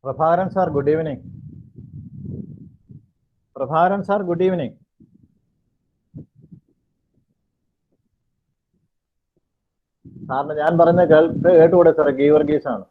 Prabhakaran sir good evening. Prabhakaran sir good evening. സാറിന് ഞാൻ പറയുന്നത് കേട്ടുകൂടെ സാറേ? ഗീവർഗീസാണ്.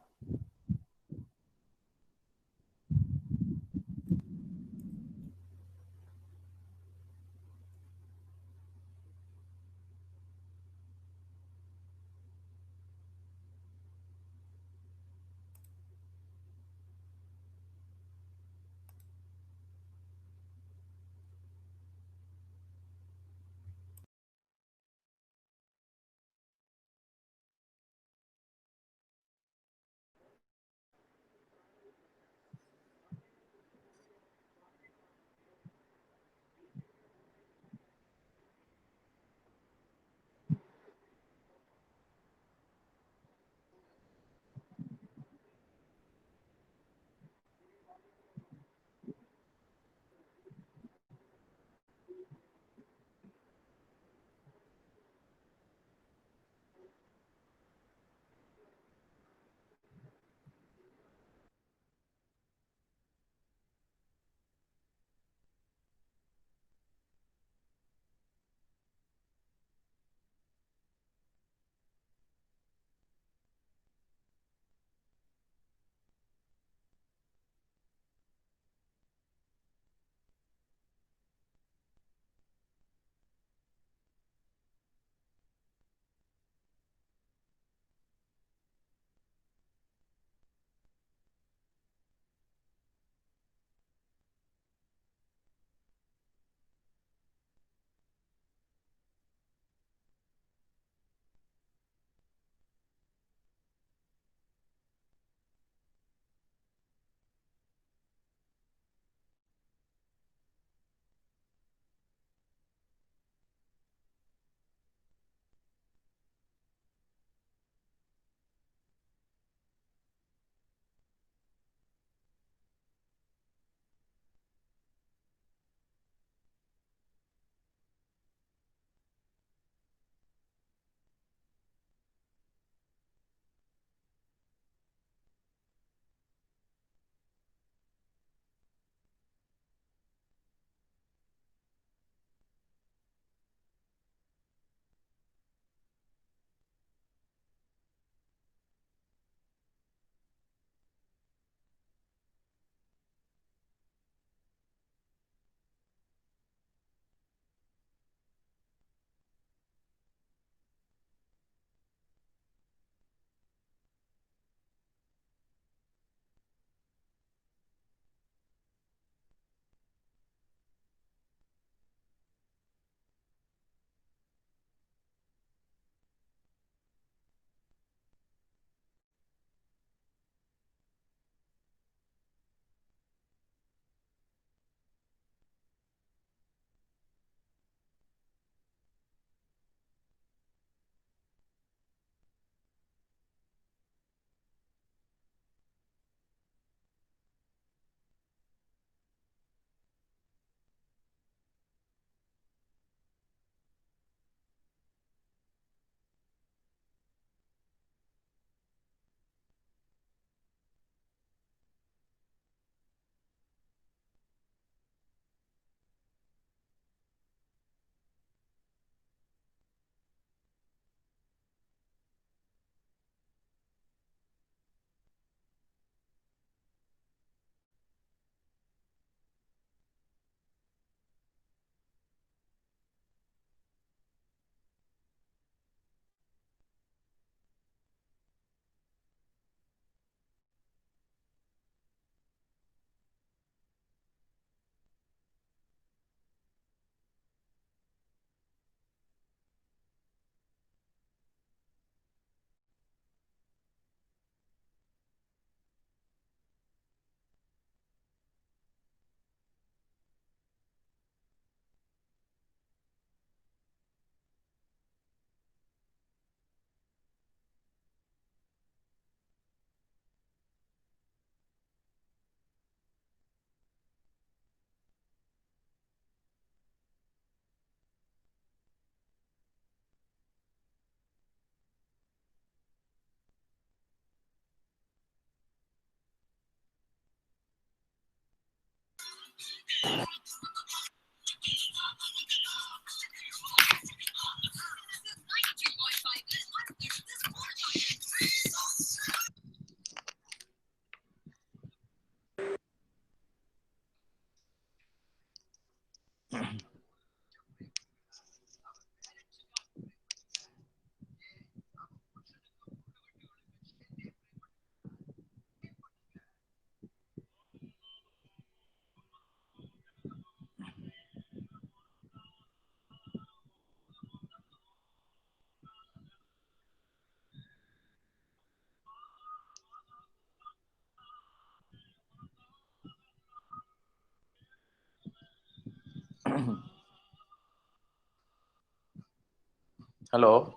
Hello.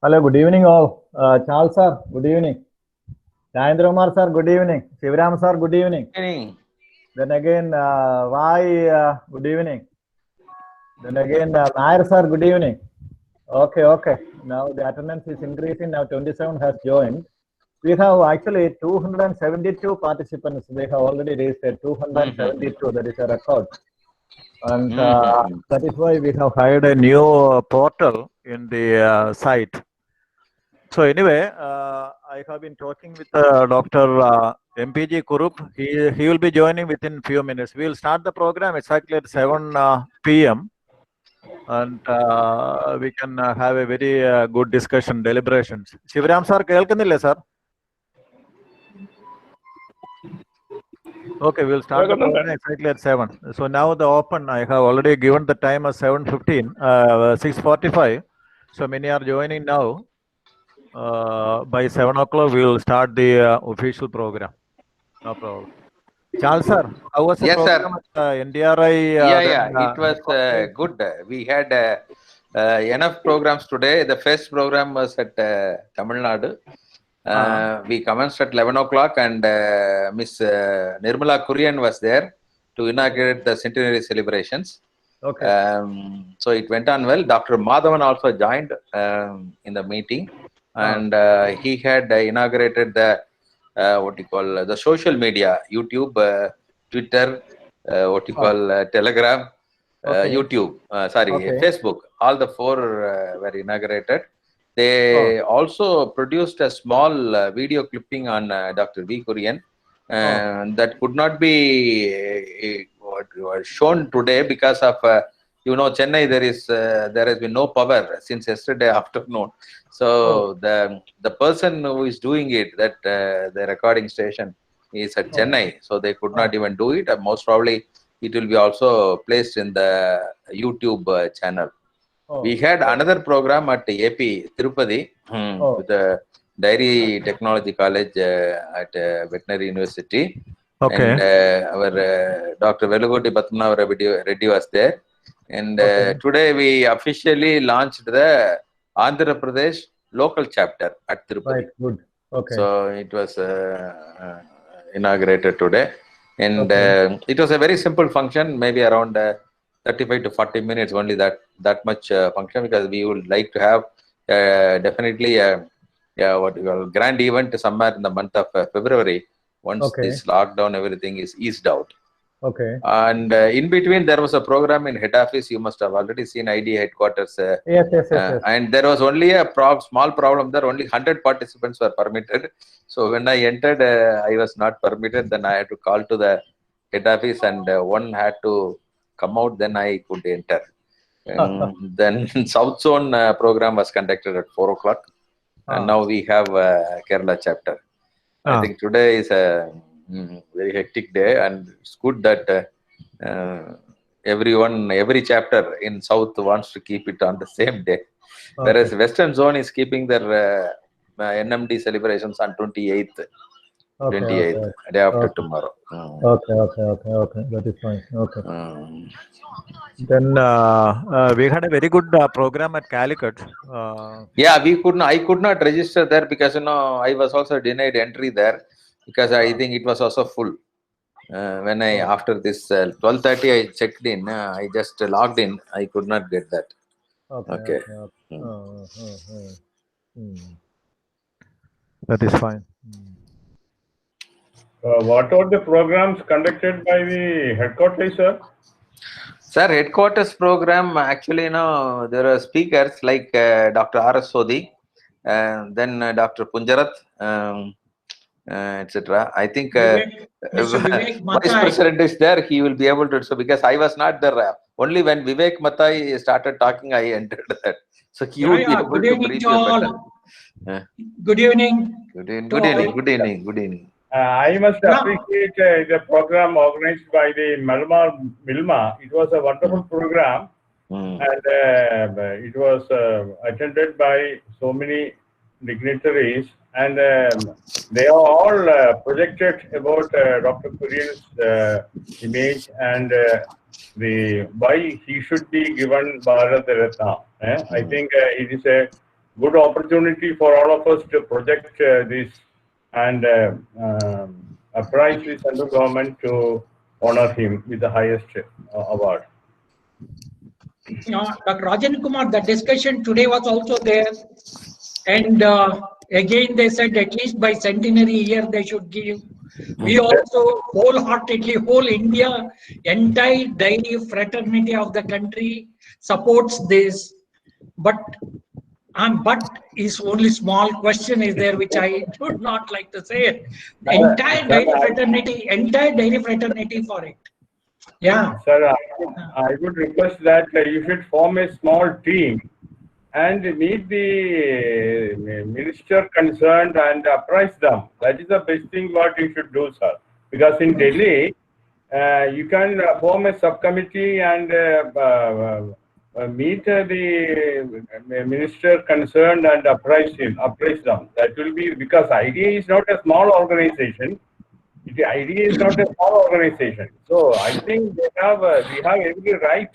Hello, good evening all. Charles sir, good evening. Jayendra Kumar sir, good evening. Shivaram sir, good evening. Good evening. Then again, good evening. Then again, Nair sir, good evening. Okay. Now the attendance is increasing. Now 27 has joined. We have actually 272 participants. They have already registered 272. That is a record. And that is why we have hired a new portal in the site. So anyway, I have been talking with Dr. MPG Kurup. He will be joining within few minutes. We will start the program exactly at 7 p.m. and we can have a very good discussion, deliberations. Shivaram sir, കേൾക്കുന്നില്ലേ sir? Okay, we'll start the program exactly at 7. So now the open, I have already given the time as 7:15, 6:45. So many are joining now. By 7 o'clock, we will start the official program. No problem. Charles sir, how was the Yes, sir. program at NDRI? It was good. We had enough programs today. The first program was at Tamil Nadu. We commenced at 11 o'clock and Miss Nirmala Kurian was there to inaugurate the centenary celebrations. Okay. So it went on well. Dr. Madhavan also joined in the meeting, and he had inaugurated the the social media, YouTube, Twitter, Telegram, YouTube, Facebook. All the four were inaugurated. They also produced a small video clipping on Dr. V. Kurian that could not be shown today because of Chennai. There has been no power since yesterday afternoon. So the person who is doing it, that the recording station, is at Chennai. So they could not even do it. Most probably it will be also placed in the YouTube channel. We had another program at AP Tirupati with the Dairy Technology College at Veterinary University. Okay. And our Dr. Velugoti Padmanabha Reddy was there. And today we officially launched the Andhra Pradesh local chapter at Tirupati. Right, good. Okay. So it was inaugurated today. And it was a very simple function, maybe around 35 to 40 minutes, only that much function, because we would like to have definitely what you call grand event somewhere in the month of February, once this lockdown everything is eased out. Okay. And in between there was a program in head office. You must have already seen IDA headquarters. Yes. And there was only a small problem there. Only 100 participants were permitted. So when I entered, I was not permitted. Then I had to call to the head office, and one had to come out. Then I could enter. Then South Zone program was conducted at 4 o'clock. And now we have Kerala chapter. I think today is a very hectic day, and it's good that every chapter in South wants to keep it on the same day. Whereas Western Zone is keeping their NMD celebrations on 28th. 28th, day after tomorrow. Okay. That is fine. Okay. Then we had a very good program at Calicut. Yeah, I could not register there because I was also denied entry there because I think it was also full. When I after this 12:30 I checked in, I just logged in. I could not get that. Okay. That is fine. What are the programs conducted by the headquarters, sir? Sir, headquarters program, actually, there are speakers like Dr. R.S. Sodhi, then Dr. Punjarat, etc. I think Mr. Vivek Vice Mathai. President is there. He will be able to. So, because I was not there, only when Vivek Mathai started talking, I entered that. So, he would be able Good to evening brief to you all. better. Good evening. Good evening. To Good evening. all. Good evening. Good evening. I must appreciate the program organized by the Milma. It was a wonderful program, and it was attended by so many dignitaries, and they are all projected about Dr. Kurian's image and the why he should be given Bharat Ratna. I think it is a good opportunity for all of us to project this and apprise the central government to honor him with the highest award. Dr. Rajan Kumar, the discussion today was also there. And again, they said at least by centenary year they should give. We also wholeheartedly, whole India, entire dairy fraternity of the country supports this. But is only small question is there which I would not like to say. Entire dairy fraternity for it. Yeah. Sir, I would request that you should form a small team and meet the minister concerned and apprise them. That is the best thing what you should do, sir. Because in Delhi, you can form a subcommittee and meet the minister concerned and apprise them. That will be, because IDA is not a small organization. The IDA is not a small organization. So I think we have every right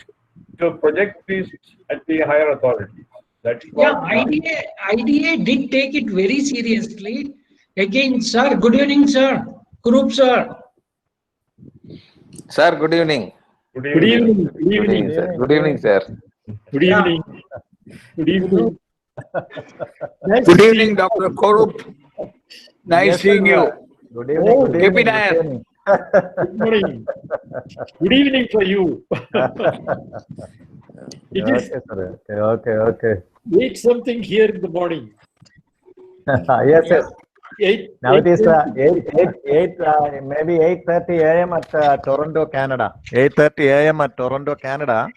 to project this at the higher authorities. That is what IDA did take it very seriously. Again, sir, good evening, sir. Kurup, sir. Sir, good evening. Good evening. Good evening, sir. Good evening, sir. Good evening. Good evening. Good evening, Dr. Korup. Nice seeing you. Good evening. Good keep evening. it Good on. evening. Good morning. Good evening for you. It is Okay, sir. Okay. 8 something here in the morning. Yes. 8. Now it is 8 maybe 8:30 a.m. at Toronto, Canada. 8:30 a.m. at Toronto, Canada.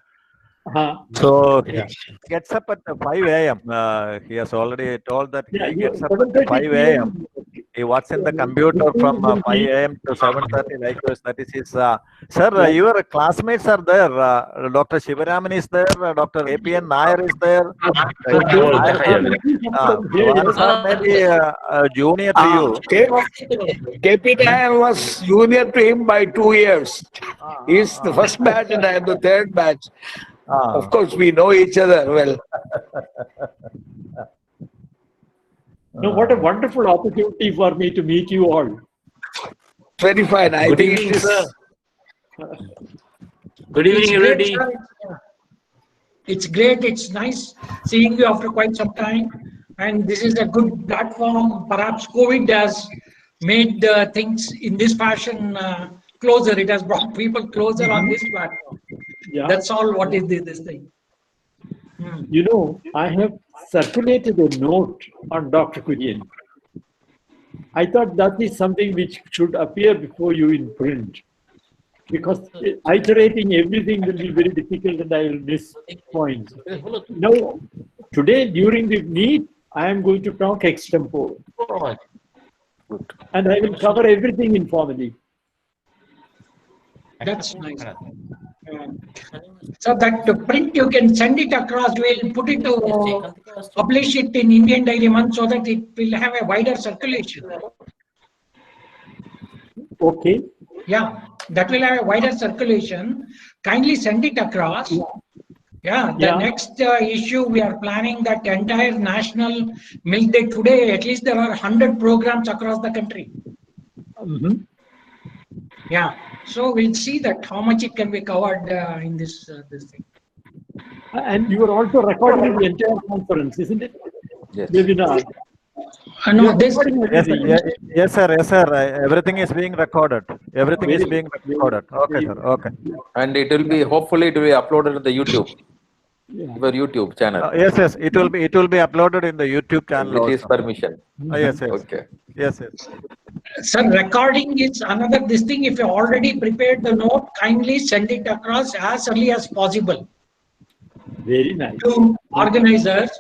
So he gets up at 5 a.m. He has already told that he gets up at 5 a.m. He works in the computer from 5 a.m. to 7:30. Likewise, that is his. Sir, your classmates are there. Dr. Shivaraman is there. Dr. APN Nair is there. Maybe junior to you. KP Nair was junior to him by 2 years. He's the first batch and I am the third batch. Of course, we know each other well. No, what a wonderful opportunity for me to meet you all. Very fine. I think it is. Good evening, everybody. It's great. It's nice seeing you after quite some time. And this is a good platform. Perhaps COVID has made things in this fashion closer. It has brought people closer on this platform. Yeah. That's all what is this thing. You know, I have circulated a note on Dr. Kurian. I thought that is something which should appear before you in print. Because iterating everything will be very difficult and I will miss points. Now, today during the meet, I am going to talk extempore. And I will cover everything informally. That's nice. So that print you can send it across. We'll put it to publish it in Indian Dairy Month so that it will have a wider circulation. Okay. Yeah, that will have a wider circulation. Kindly send it across. Yeah, the next issue we are planning that entire National Milk Day today. At least there are 100 programs across the country. Yeah, so we'll see that how much it can be covered in this thing. And you are also recording the entire conference, isn't it? Yes. Webinar. No, this. Yes, yes, sir. Yes, sir. Everything is being recorded. Everything is being recorded. Okay, sir. Okay. And it will be, hopefully it will be uploaded in the YouTube, your YouTube channel. Yes, yes. It will be uploaded in the YouTube channel With his also. permission. Yes, yes. Okay. Yes, yes. Sir, recording is another this thing. If you already prepared the note, kindly send it across as early as possible Very nice. to organizers,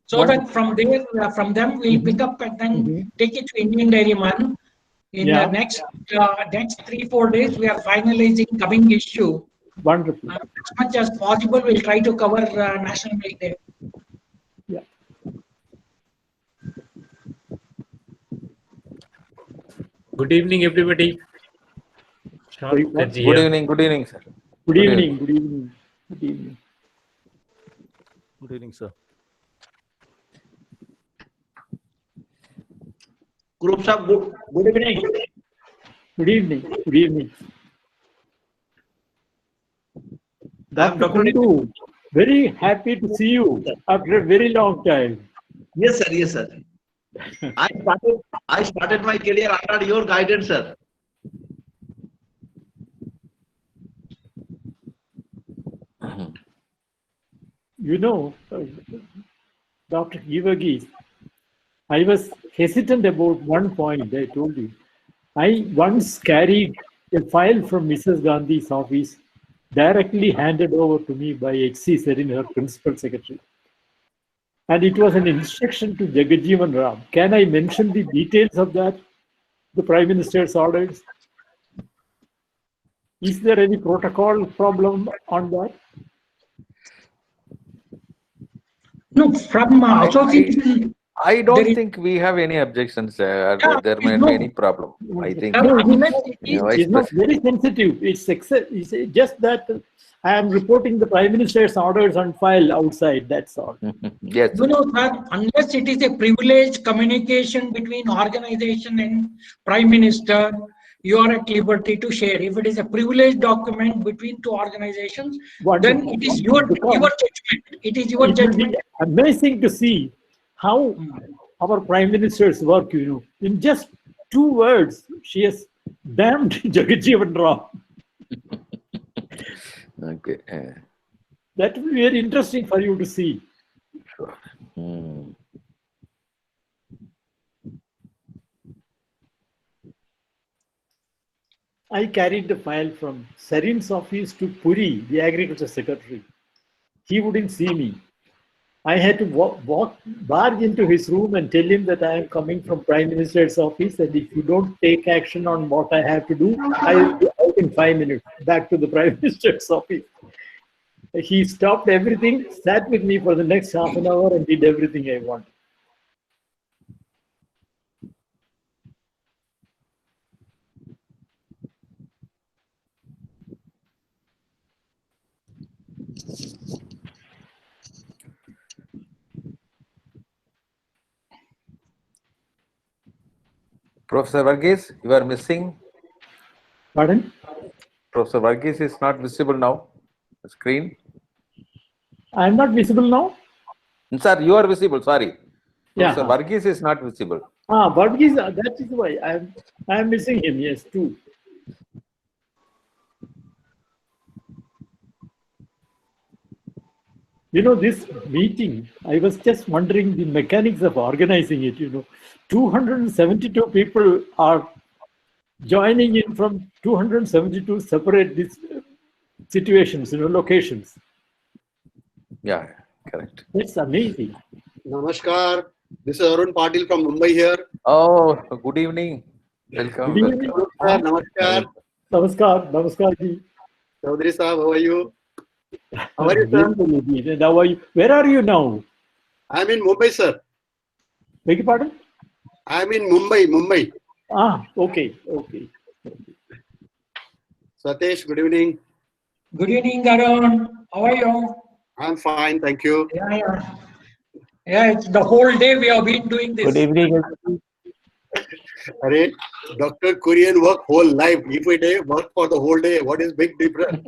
so that from there, from them we'll pick up and then take it to Indian Dairyman. In the next 3-4 days, we are finalizing coming issue. Wonderful. As much as possible, we'll try to cover National Milk Day. Yeah. Good evening, everybody. Good Good evening. Good evening, sir. Good evening. Good evening. Good evening. Good evening, sir. Group sir, good evening. Good evening. Good evening. Dr. Kundu, very happy to see you after a very long time. Yes, sir. Yes, sir. I started my career under your guidance, sir. You know, Dr. Givagi, I was hesitant about one point I told you. I once carried a file from Mrs. Gandhi's office directly handed over to me by H.C. Serin, her principal secretary. And it was an instruction to Jagajeevan Ram. Can I mention the details of that? The Prime Minister's orders? Is there any protocol problem on that? No, from association. I don't think we have any objections. There may be any problem. I think. No, it's not very sensitive. It's just that I am reporting the Prime Minister's orders on file outside. That's all. Yes. You know, sir, unless it is a privileged communication between organization and Prime Minister, you are at liberty to share. If it is a privileged document between two organizations, then it is your judgment. It is your judgment. Amazing to see how our Prime Ministers work, you know. In just 2 words, she has damned Jagajeevan Ram. Okay. That will be very interesting for you to see. Sure. I carried the file from Serin's office to Puri, the Agriculture Secretary. He wouldn't see me. I had to barge into his room and tell him that I am coming from Prime Minister's office, and if you don't take action on what I have to do, I will be out in 5 minutes, back to the Prime Minister's office. He stopped everything, sat with me for the next half an hour and did everything I wanted. Professor Varghese, you are missing. Pardon? Professor Varghese is not visible now. The screen. I am not visible now? Sir, you are visible. Sorry. Yeah. Professor Varghese is not visible. Varghese, that is why I am missing him, yes, too. You know, this meeting, I was just wondering the mechanics of organizing it, you know. 272 people are joining in from 272 separate situations, you know, locations. Yeah, correct. It's amazing. Namaskar. This is Arun Patil from Mumbai here. Oh, good evening. Welcome. Good evening. Namaskar. Namaskar ji. Chaudhary Sahab, how are you? How are you, sir? How are you? Where are you now? I'm in Mumbai, sir. Beg your pardon? I'm in Mumbai. Okay. Satish, good evening. Good evening, Arun. How are you? I'm fine, thank you. Yeah, it's the whole day we have been doing this. Good evening. Arey, Dr. Kurian work whole life. If we work for the whole day, what is big difference?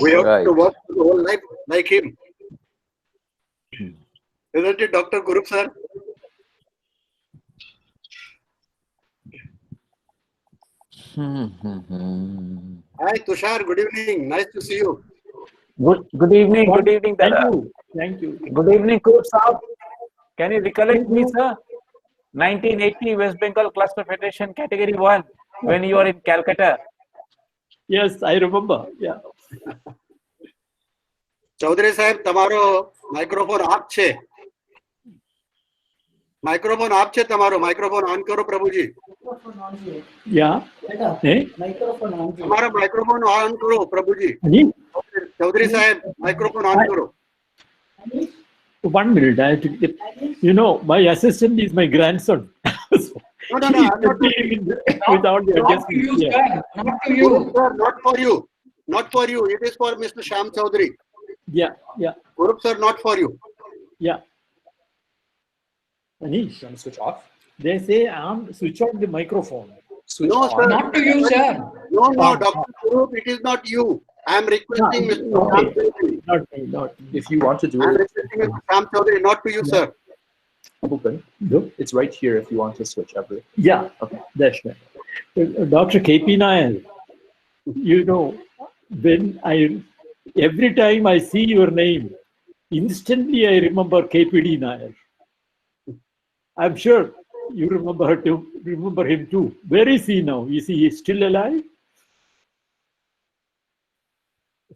We have to work for the whole life like him. Isn't it, Dr. Kurup, sir? Hi, Tushar. Good evening. Nice to see you. Good evening, Thank Dada. you. Thank you. Good evening, Kurup Saab. Can you recollect me, sir? 1980 West Bengal Cluster Federation Category 1 when you were in Calcutta. Yes, I remember. Yeah. Chaudhary સાહેબ તમારો microphone આપ છે. Microphone આપ છે તમારો. Microphone on કરો પ્રભુજી. Yeah. Eh? તમારો માઇક્રોફોન ઓન કરો પ્રભુજી. ચૌધરી સાહેબ માઇક્રોફોન ઓન કરો. One minute. I have to get, my assistant is my grandson. No, I'm not Without the adjustment. Yeah. Not to you. Sir, not for you. Not for you. It is for Mr. Shyam Chaudhary. Yeah. Yeah. Kurup sir, not for you. Yeah. Anish, switch off. They say switch off the microphone. No, sir. Not to you, sir. No, Dr. Kurup, it is not you. I am requesting Mr. Shyam Chaudhary. Not me. If you want to do I am it, requesting Mr. Shyam Chaudhary, not to you, sir. open. It's right here if you want to switch over. Yeah. Okay. That's right. Dr. KP Nair, when every time I see your name, instantly I remember KPD Nair. I'm sure you remember him too. Where is he now? Is he still alive?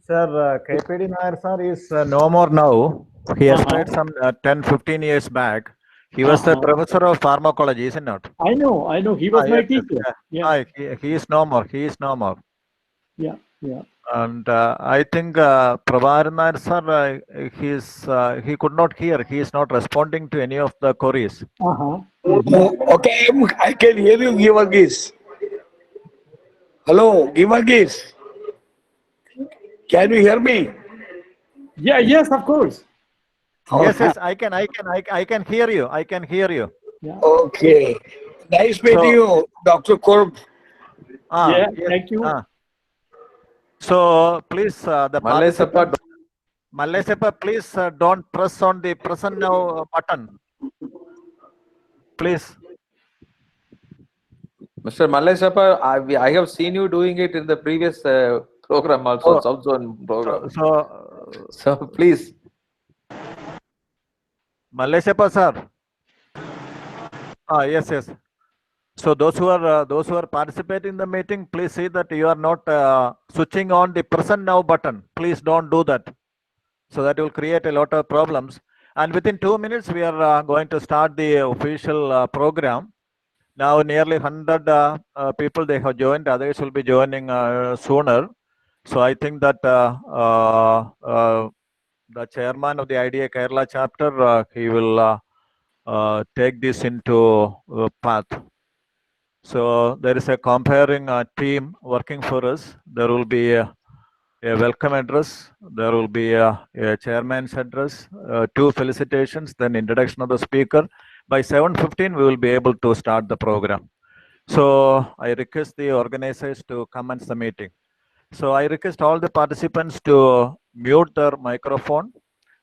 Sir, KPD Nair sir is no more now. He has died some 10-15 years back. He was the professor of pharmacology, isn't it? I know. He was my teacher. Yeah. He is no more. He is no more. Yeah. Yeah. And I think Prabharan Nair sir, he could not hear. He is not responding to any of the queries. Okay, I can hear you, Givagis. Hello, Givagis. Can you hear me? Yeah. Yes, of course. Yes, I can hear you. I can hear you. Yeah. Okay. Nice meeting you, Dr. Kurup. Yeah, thank you. So please, the Malesapa, please don't press on the present now button. Please. Mr. Malesapa, I have seen you doing it in the previous program also, South Zone program. So please. Malesapa sir. Yes. So those who are participating in the meeting, please see that you are not switching on the present now button. Please don't do that. So that will create a lot of problems. And within 2 minutes, we are going to start the official program. Now nearly 100 people they have joined. Others will be joining sooner. So I think that the chairman of the IDA Kerala chapter, he will take this into path. So there is a comparing team working for us. There will be a welcome address. There will be a chairman's address, 2 felicitations, then introduction of the speaker. By 7:15, we will be able to start the program. So I request the organizers to commence the meeting. So I request all the participants to mute their microphone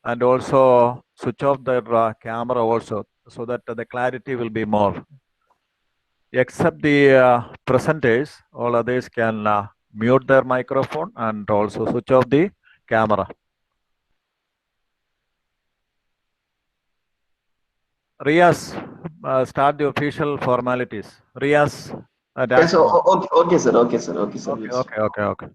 and also switch off their camera also, so that the clarity will be more. Except the presenters, all others can mute their microphone and also switch off the camera. Riaz, start the official formalities. Riaz. Yes, okay, sir. Yes. Okay.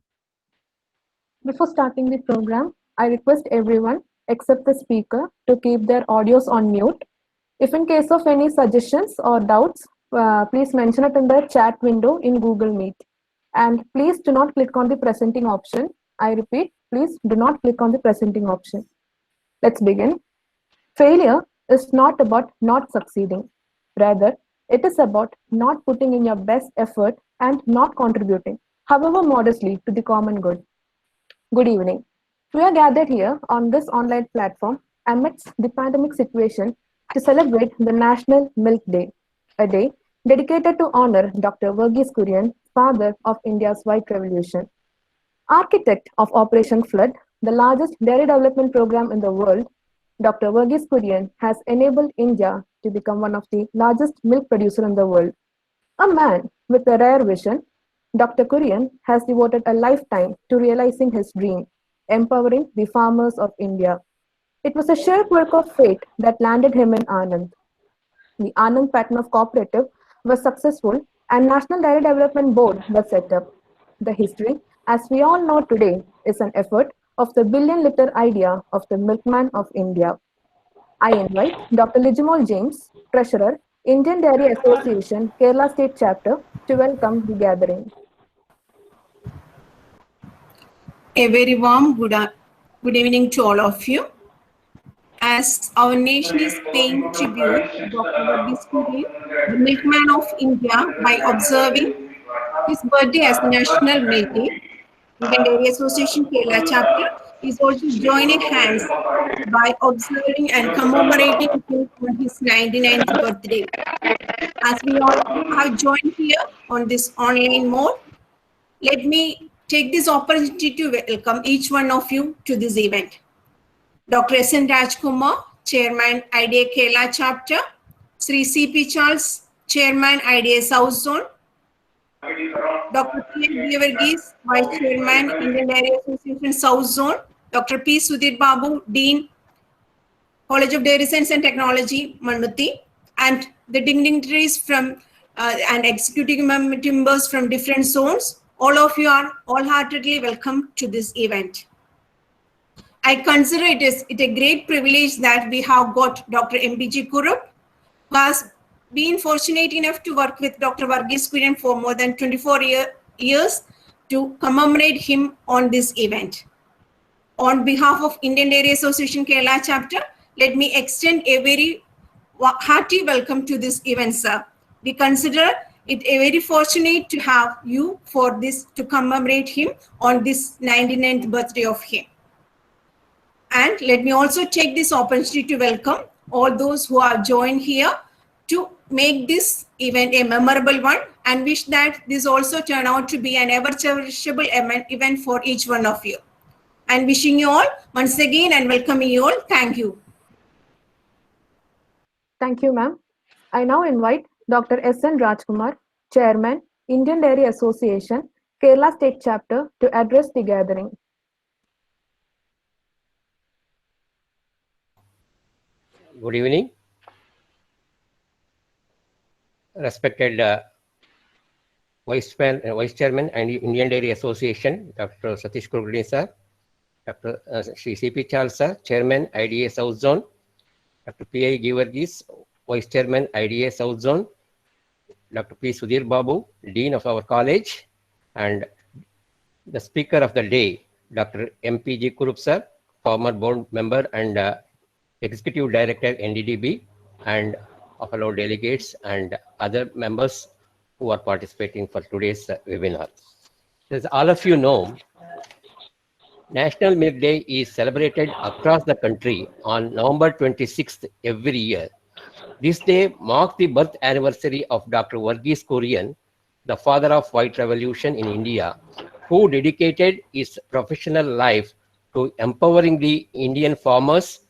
Before starting the program, I request everyone except the speaker to keep their audios on mute. If in case of any suggestions or doubts, please mention it in the chat window in Google Meet. And please do not click on the presenting option. I repeat, please do not click on the presenting option. Let's begin. Failure is not about not succeeding. Rather, it is about not putting in your best effort and not contributing, however modestly, to the common good. Good evening. We are gathered here on this online platform amidst the pandemic situation to celebrate the National Milk Day, a day dedicated to honor Dr. Verghese Kurian, father of India's White Revolution. Architect of Operation Flood, the largest dairy development program in the world, Dr. Verghese Kurian has enabled India to become one of the largest milk producers in the world. A man with a rare vision, Dr. Kurian has devoted a lifetime to realizing his dream, empowering the farmers of India. It was a sheer quirk of fate that landed him in Anand. The Anand Patnav Cooperative was successful and National Dairy Development Board was set up. The history, as we all know today, is an effort of the billion-liter idea of the milkman of India. I invite Dr. Lijimol James, Treasurer, Indian Dairy Association, Kerala State Chapter, to welcome the gathering. A very warm good evening to all of you. As our nation is paying tribute to Dr. Varghese Kurian, the milkman of India, by observing his birthday as National Milk Day, Indian Dairy Association Kerala Chapter is also joining hands by observing and commemorating him on his 99th birthday. As we all have joined here on this online mode, let me take this opportunity to welcome each one of you to this event. Dr. S.N. Rajkumar, Chairman, IDA Kerala Chapter, Sri C.P. Charles, Chairman, IDA South Zone, Dr. P. Varghese, Vice Chairman, Indian Dairy Association South Zone, Dr. P. Sudhir Babu, Dean, College of Dairy Science and Technology, Manuti, and the dignitaries from and executive members from different zones. All of you are wholeheartedly welcome to this event. I consider it a great privilege that we have got Dr. MPG Kurup, who has been fortunate enough to work with Dr. Varghese Kurian for more than 24 years to commemorate him on this event. On behalf of Indian Dairy Association Kerala Chapter, let me extend a very hearty welcome to this event, sir. We consider it a very fortunate to have you for this, to commemorate him on this 99th birthday of him. And let me also take this opportunity to welcome all those who have joined here to make this event a memorable one, and wish that this also turn out to be an ever-cherishable event for each one of you. And wishing you all once again and welcoming you all. Thank you. Thank you, ma'am. I now invite Dr. S.N. Rajkumar, Chairman, Indian Dairy Association, Kerala State Chapter, to address the gathering. Good evening. Respected Vice Chairman and Indian Dairy Association, Dr. Satish Kulkarni sir, Dr. Sri C.P. Charles sir, Chairman, IDA South Zone, Dr. P.I. Varghese, Vice Chairman, IDA South Zone, Dr. P. Sudhir Babu, Dean of our college, and the Speaker of the day, Dr. MPG Kurup sir, former board member and Executive Director, NDDB, and of fellow delegates and other members who are participating for today's webinar. As all of you know, National Milk Day is celebrated across the country on November 26th every year. This day marks the birth anniversary of Dr. Varghese Kurian, the father of White Revolution in India, who dedicated his professional life to empowering the Indian farmers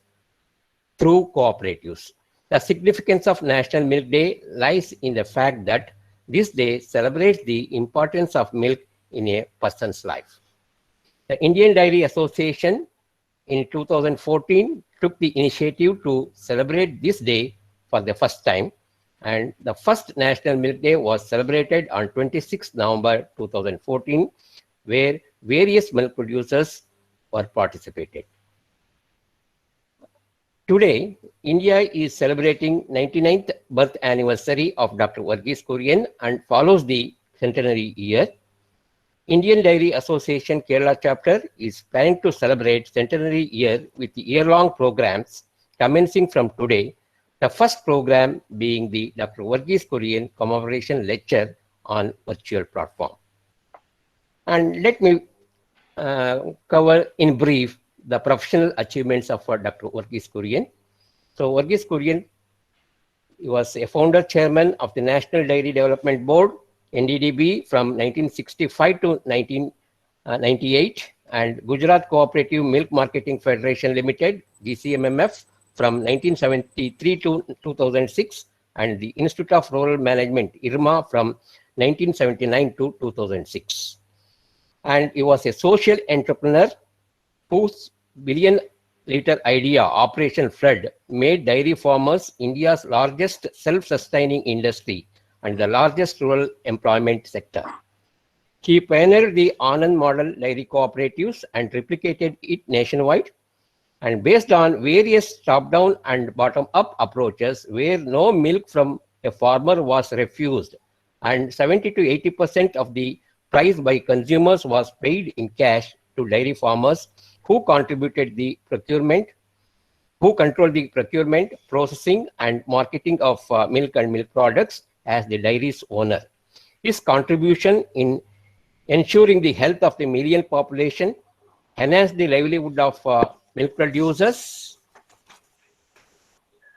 through cooperatives. The significance of National Milk Day lies in the fact that this day celebrates the importance of milk in a person's life. The Indian Dairy Association in 2014 took the initiative to celebrate this day for the first time, and the first National Milk Day was celebrated on 26 November 2014, where various milk producers were participated. Today, India is celebrating 99th birth anniversary of Dr. Varghese Kurian and follows the centenary year. Indian Dairy Association Kerala Chapter is planning to celebrate centenary year with year-long programs commencing from today, the first program being the Dr. Varghese Kurian Commemoration Lecture on virtual platform. And let me cover in brief the professional achievements of Dr. Varghese Kurian. So Varghese Kurian was a founder chairman of the National Dairy Development Board, NDDB, from 1965 to 1998, and Gujarat Cooperative Milk Marketing Federation Limited, GCMMF, from 1973 to 2006, and the Institute of Rural Management, IRMA, from 1979 to 2006. And he was a social entrepreneur whose billion-liter idea, Operation Flood, made dairy farmers India's largest self-sustaining industry and the largest rural employment sector. He pioneered the Anand model dairy cooperatives and replicated it nationwide. And based on various top-down and bottom-up approaches, where no milk from a farmer was refused, and 70 to 80% of the price by consumers was paid in cash to dairy farmers who contributed the procurement, who controlled the procurement, processing, and marketing of milk and milk products as the dairy's owner. His contribution in ensuring the health of the million population, enhanced the livelihood of milk producers,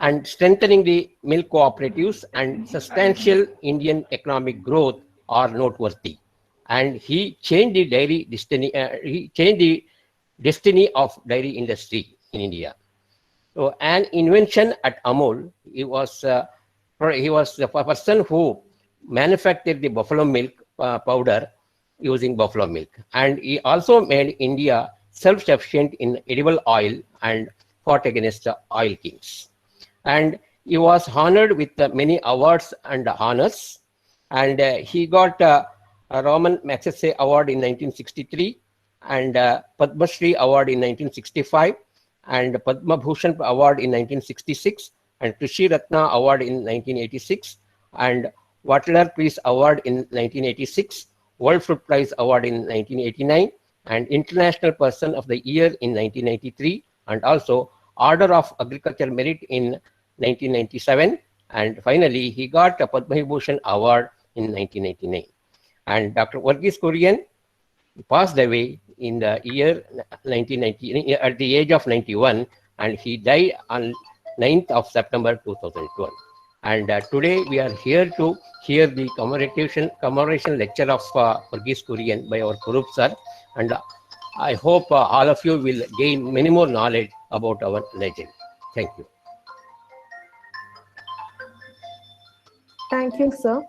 and strengthening the milk cooperatives and substantial Indian economic growth are noteworthy. And he changed the dairy destiny. He changed the destiny of dairy industry in India. So, an invention at Amul, he was the person who manufactured the buffalo milk powder using buffalo milk, and he also made India self-sufficient in edible oil and fought against the oil kings. And he was honored with many awards and honors, and he got a Raman Magsaysay Award in 1963, and Padma Shri Award in 1965, and Padma Bhushan Award in 1966, and Krishi Ratna Award in 1986, and Watler Peace Award in 1986, World Fruit Prize Award in 1989, and International Person of the Year in 1993, and also Order of Agricultural Merit in 1997, and finally he got a Padma Vibhushan Award in 1999. And Dr. Varghese Kurian passed away in the year 1990 at the age of 91, and he died on 9th of September 2012. And today we are here to hear the commemoration lecture of Varghese Kurian by our Kurup sir, and I hope all of you will gain many more knowledge about our legend. Thank you. Thank you, sir.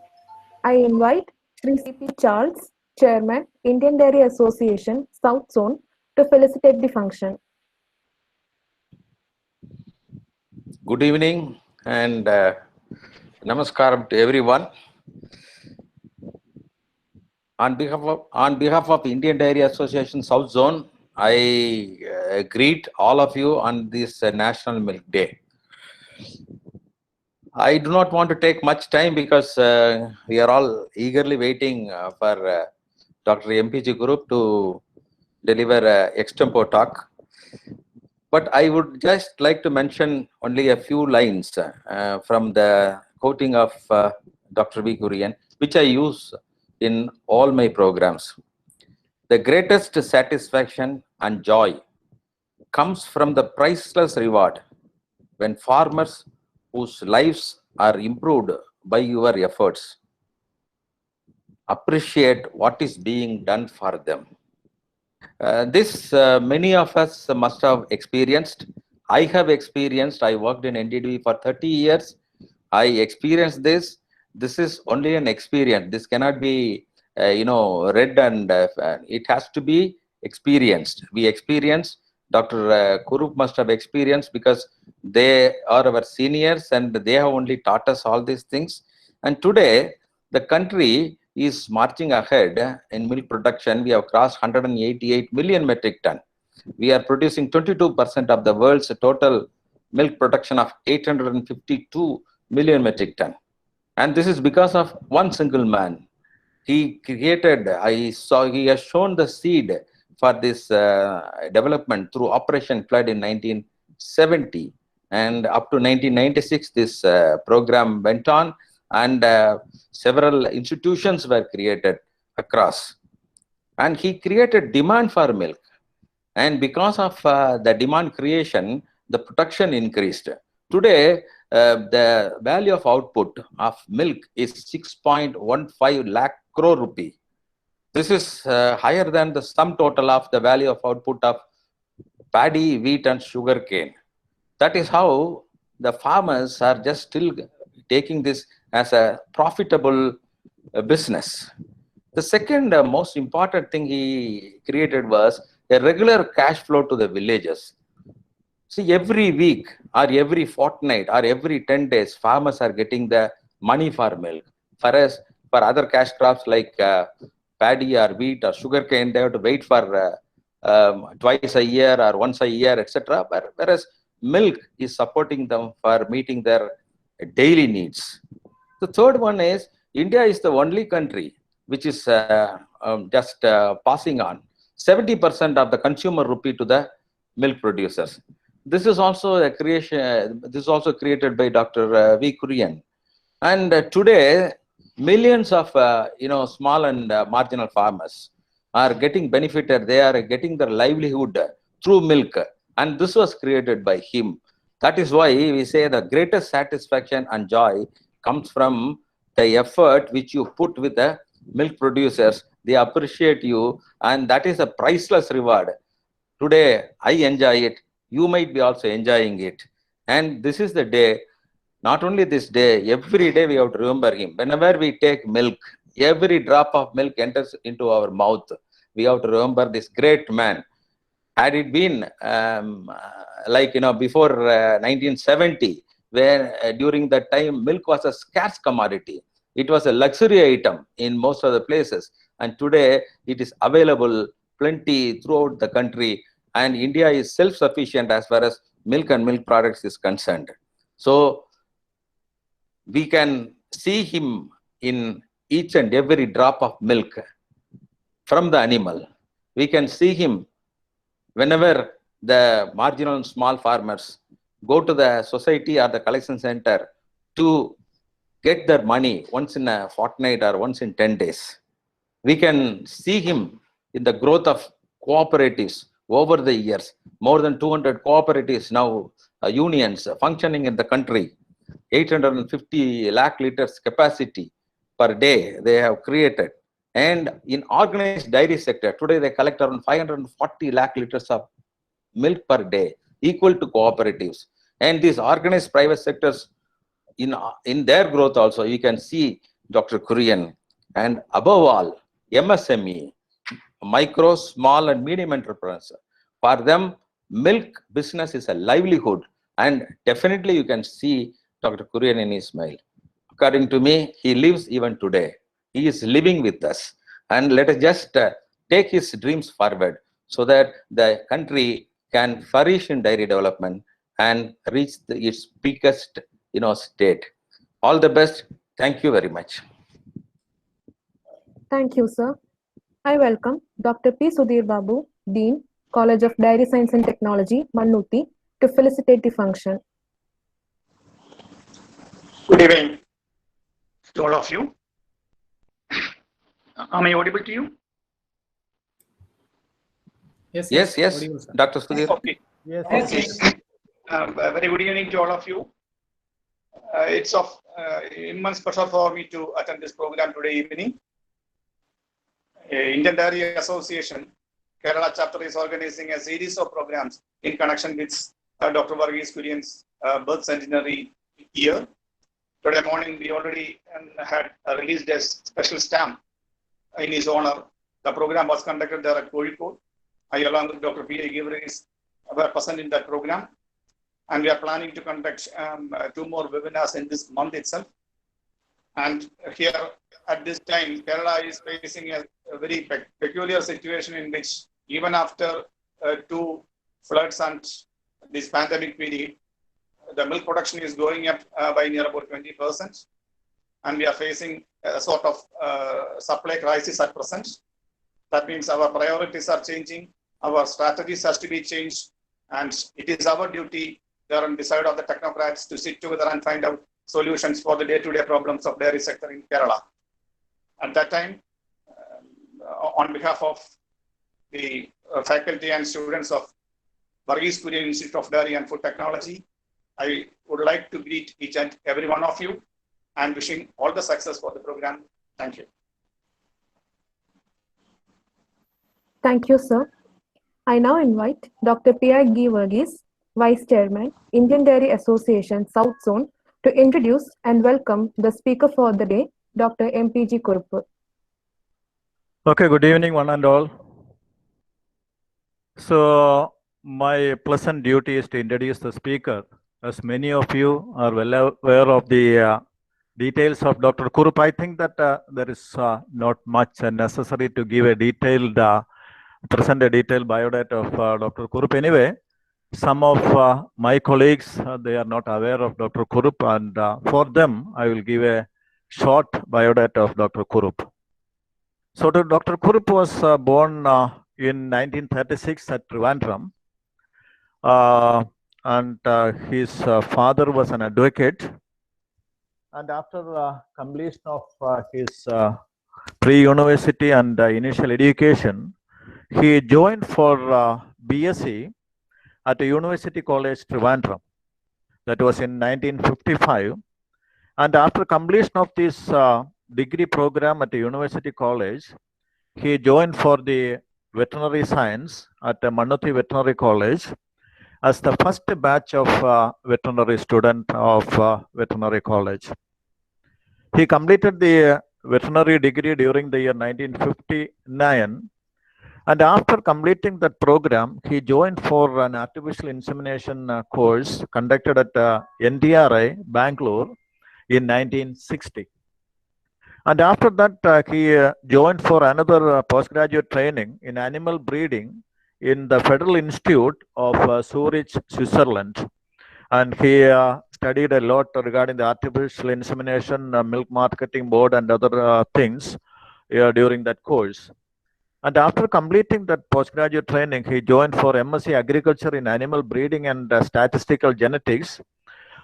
I invite Shri C.P. Charles, Chairman, Indian Dairy Association, South Zone, to felicitate the function. Good evening and namaskaram to everyone. On behalf of Indian Dairy Association South Zone, I greet all of you on this National Milk Day. I do not want to take much time because we are all eagerly waiting for Dr. MPG Kurup to deliver an extempo talk. But I would just like to mention only a few lines from the quoting of Dr. V. Kurian, which I use in all my programs. The greatest satisfaction and joy comes from the priceless reward when farmers whose lives are improved by your efforts appreciate what is being done for them. This many of us must have experienced. I have experienced. I worked in NDDB for 30 years. I experienced this. This is only an experience. This cannot be, read, and it has to be experienced. We experienced. Dr. Kurup must have experienced because they are our seniors and they have only taught us all these things. And today, the country is marching ahead in milk production. We have crossed 188 million metric ton. We are producing 22% of the world's total milk production of 852 million metric ton. And this is because of one single man. He created, he has shown the seed for this development through Operation Flood in 1970. And up to 1996, this program went on, and several institutions were created across. And he created demand for milk. And because of the demand creation, the production increased. Today, the value of output of milk is 6.15 lakh crore rupee. This is higher than the sum total of the value of output of paddy, wheat, and sugar cane. That is how the farmers are just still taking this as a profitable business. The second most important thing he created was a regular cash flow to the villages. See, every week or every fortnight or every 10 days, farmers are getting the money for milk. For us, for other cash crops like paddy or wheat or sugarcane, they have to wait for twice a year or once a year, etc. Whereas milk is supporting them for meeting their daily needs. The third one is India is the only country which is just passing on 70% of the consumer rupee to the milk producers. This is also a creation. This is also created by Dr. V. Kurian. And today, millions of small and marginal farmers are getting benefited. They are getting their livelihood through milk, and this was created by him. That is why we say the greatest satisfaction and joy comes from the effort which you put with the milk producers. They appreciate you, and that is a priceless reward. Today, I enjoy it. You might be also enjoying it. And this is the day, not only this day, every day we have to remember him. Whenever we take milk, every drop of milk enters into our mouth. We have to remember this great man. Had it been before 1970, where during that time milk was a scarce commodity. It was a luxury item in most of the places. And today it is available plenty throughout the country. And India is self-sufficient as far as milk and milk products is concerned. So we can see him in each and every drop of milk from the animal. We can see him whenever the marginal and small farmers go to the society or the collection center to get their money once in a fortnight or once in 10 days. We can see him in the growth of cooperatives over the years. More than 200 cooperatives now, unions functioning in the country. 850 lakh liters capacity per day they have created. And in organized dairy sector, today they collect around 540 lakh liters of milk per day, equal to cooperatives. And these organized private sectors, in their growth also, you can see Dr. Kurian. And above all, MSME, micro, small and medium entrepreneurs. For them, milk business is a livelihood. And definitely you can see Dr. Kurian in his smile. According to me, he lives even today. He is living with us. And let us just take his dreams forward so that the country can flourish in dairy development and reach its peakest state. All the best. Thank you very much. Thank you, sir. I welcome Dr. P. Sudhir Babu, Dean, College of Dairy Science and Technology, Mannuti, to felicitate the function. Good evening to all of you. Am I audible to you? Yes. Dr. Sudhir. Okay. Yes. Okay. A very good evening to all of you. It's of immense pleasure for me to attend this program today evening. Indian Dairy Association, Kerala chapter is organizing a series of programs in connection with Dr. Varghese Kurian's birth centenary year. Today morning, we already had released a special stamp in his honor. The program was conducted there at Kozhikode. I, along with Dr. P. A. Givaris, were present in that program. And we are planning to conduct 2 more webinars in this month itself. And here at this time, Kerala is facing a very peculiar situation in which even after 2 floods and this pandemic period, the milk production is going up by near about 20%. And we are facing a sort of supply crisis at present. That means our priorities are changing, our strategies has to be changed, and it is our duty there on the side of the technocrats to sit together and find out solutions for the day-to-day problems of dairy sector in Kerala. At that time, on behalf of the faculty and students of Varghese Kurian Institute of Dairy and Food Technology, I would like to greet each and every one of you and wishing all the success for the program. Thank you. Thank you, sir. I now invite Dr. P.I. Givaris, Vice Chairman, Indian Dairy Association, South Zone, to introduce and welcome the speaker for the day, Dr. MPG Kurup. Okay, good evening, one and all. So, my pleasant duty is to introduce the speaker. As many of you are well aware of the details of Dr. Kurup, I think that there is not much necessary to give a detailed, present a detailed biodata of Dr. Kurup. Anyway, some of my colleagues, they are not aware of Dr. Kurup, and for them, I will give a short biodata of Dr. Kurup. So, Dr. Kurup was born in 1936 at Trivandrum, and his father was an advocate. And after completion of his pre-university and initial education, he joined for BSc at the University College Trivandrum. That was in 1955. And after completion of this degree program at the University College, he joined for the veterinary science at the Mannuthi Veterinary College as the first batch of veterinary student of veterinary college. He completed the veterinary degree during the year 1959, and after completing that program, he joined for an artificial insemination course conducted at NDRI, Bangalore in 1960. And after that, he joined for another postgraduate training in animal breeding in the Federal Institute of Zurich, Switzerland. And he studied a lot regarding the artificial insemination, milk marketing board, and other things during that course. And after completing that postgraduate training, he joined for MSc Agriculture in Animal Breeding and Statistical Genetics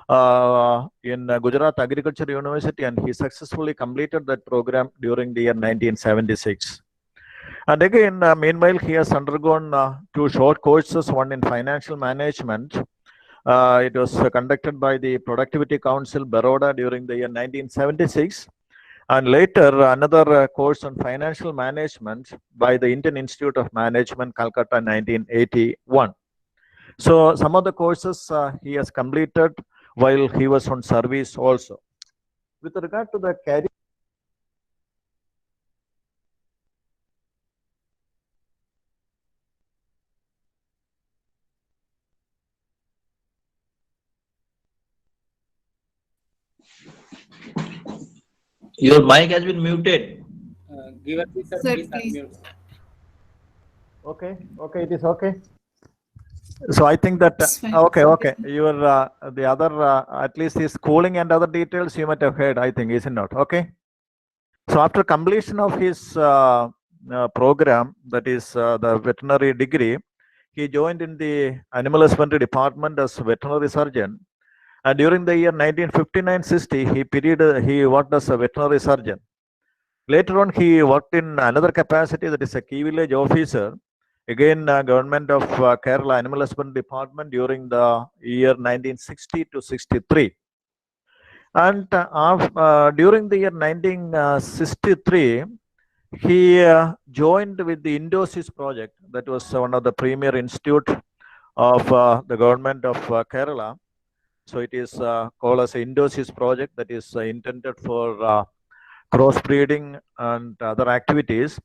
in Gujarat Agriculture University, and he successfully completed that program during the year 1976. And again, meanwhile, he has undergone two short courses, one in financial management. It was conducted by the Productivity Council, Baroda, during the year 1976. And later, another course on financial management by the Indian Institute of Management, Calcutta, 1981. So some of the courses he has completed while he was on service also. With regard to the career, Your mic has been muted. Give us sir, please unmute. okay, it is okay. So I think that okay. Your the other at least his schooling and other details you might have heard. I think, is it not? Okay. So after completion of his program, that is the veterinary degree, he joined in the animal husbandry department as veterinary surgeon. And during the year 1959-60, he worked as a veterinary surgeon. Later on, he worked in another capacity, that is a key village officer. Again, government of Kerala Animal Husbandry Department during the year 1960 to 63. And during the year 1963, he joined with the Indosys project. That was one of the premier institute of the government of Kerala. So it is called as a Indosys project, that is intended for crossbreeding and other activities.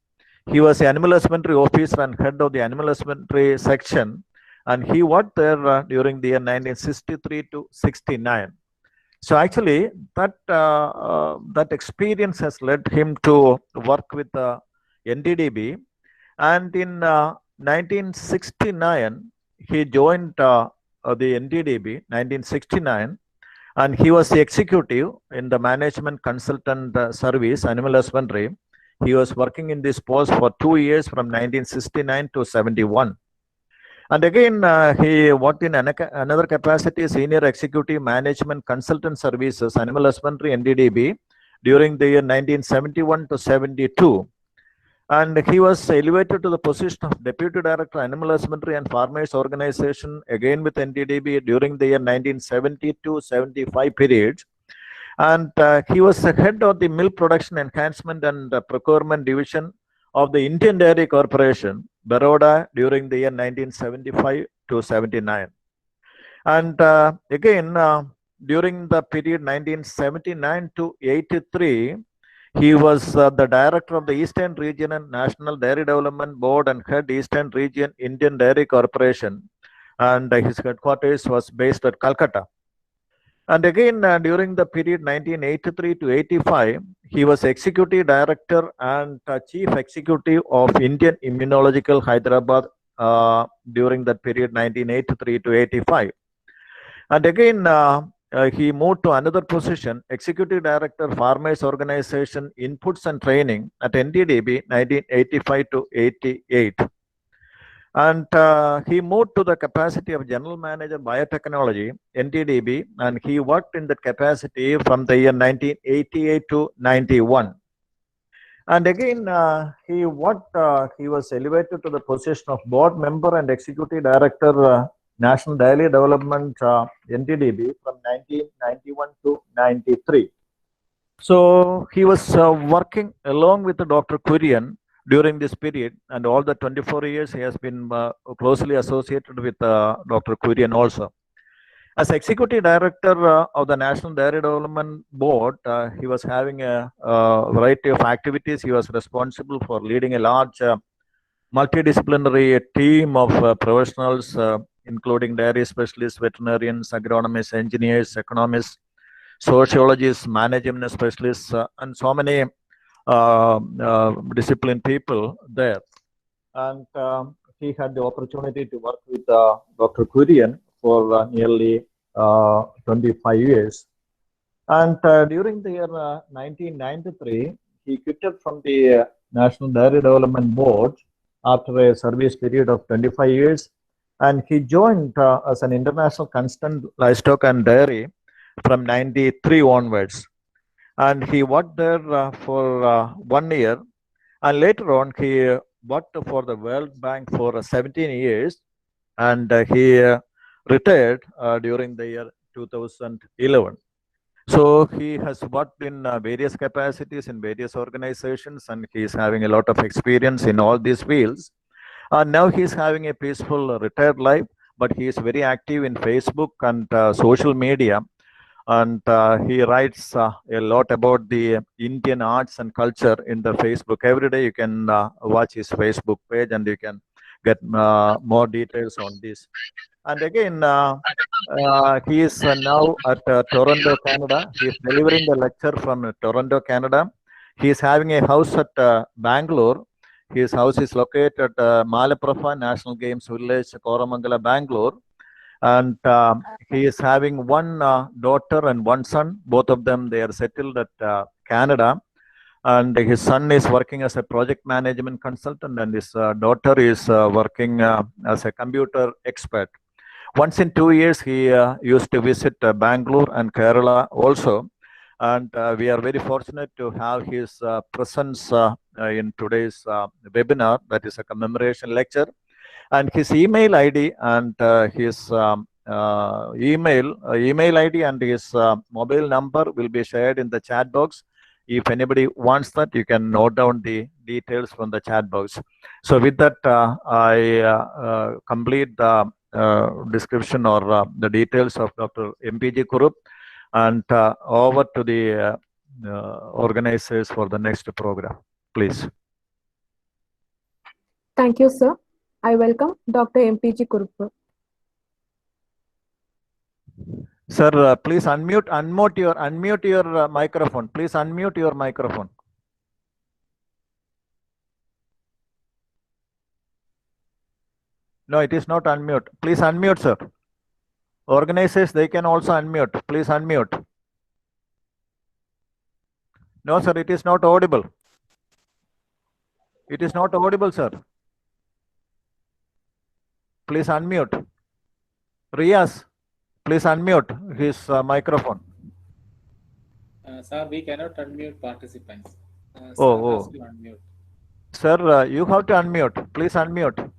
He was the animal husbandry officer and head of the animal husbandry section, and he worked there during the year 1963 to 69. So actually, that experience has led him to work with NDDB, and in 1969 he joined the NDDB, 1969, and he was the executive in the management consultant service, animal husbandry. He was working in this post for 2 years from 1969 to 71. And again, he worked in another capacity, senior executive management consultant services, animal husbandry, NDDB, during the year 1971 to 72. And he was elevated to the position of Deputy Director, Animal Husbandry and Farmers Organization, again with NDDB during the year 1970 to 75 period. And he was the head of the Milk Production Enhancement and Procurement Division of the Indian Dairy Corporation, Baroda, during the year 1975 to 79. And again, during the period 1979 to 83, He was the director of the Eastern Region and National Dairy Development Board and head Eastern Region Indian Dairy Corporation, and his headquarters was based at Calcutta. And again, during the period 1983 to 85, he was executive director and chief executive of Indian Immunological Hyderabad during that period 1983 to 85. And again, he moved to another position, Executive Director, Farmers Organization Inputs and Training at NDDB 1985 to 88. And he moved to the capacity of General Manager Biotechnology, NDDB, and he worked in that capacity from the year 1988 to 91. And again, he was elevated to the position of board member and executive director, National Daily Development, NDDB, from 1991 to 93. So he was working along with Dr. Kurian during this period, and all the 24 years he has been closely associated with Dr. Kurian also. As executive director of the National Dairy Development Board, he was having a variety of activities. He was responsible for leading a large multidisciplinary team of professionals, including dairy specialists, veterinarians, agronomists, engineers, economists, sociologists, management specialists, and so many disciplined people there. And he had the opportunity to work with Dr. Kurian for nearly 25 years. And during the year 1993, he quitted from the National Dairy Development Board after a service period of 25 years. And he joined as an international consultant livestock and dairy from 93 onwards. And he worked there for 1 year. And later on, he worked for the World Bank for 17 years. And he retired during the year 2011. So he has worked in various capacities in various organizations, and he is having a lot of experience in all these fields. Now he is having a peaceful retired life, but he is very active in Facebook and social media. And he writes a lot about the Indian arts and culture in the Facebook. Every day you can watch his Facebook page, and you can get more details on this. And again, he is now at Toronto, Canada. He is delivering the lecture from Toronto, Canada. He is having a house at Bangalore. His house is located at Malaprapha National Games Village, Koramangala, Bangalore. And he is having one daughter and one son. Both of them, they are settled at Canada. And his son is working as a project management consultant, and his daughter is working as a computer expert. Once in 2 years, he used to visit Bangalore and Kerala also. And we are very fortunate to have his presence in today's webinar, that is a commemoration lecture. And his email ID and his email ID and his mobile number will be shared in the chat box. If anybody wants that, you can note down the details from the chat box. So with that, I complete the description or the details of Dr. MPG Kurup, and over to the organizers for the next program, please. Thank you, sir. I welcome Dr. MPG Kurup. Sir, please unmute your microphone. Please unmute your microphone. No, it is not unmute. Please unmute, sir. Organizers, they can also unmute. Please unmute. No, sir, it is not audible. It is not audible, sir. Please unmute. Riaz, please unmute his microphone. Sir, we cannot unmute participants. Oh. Unmute. Sir, you have to unmute. Please unmute.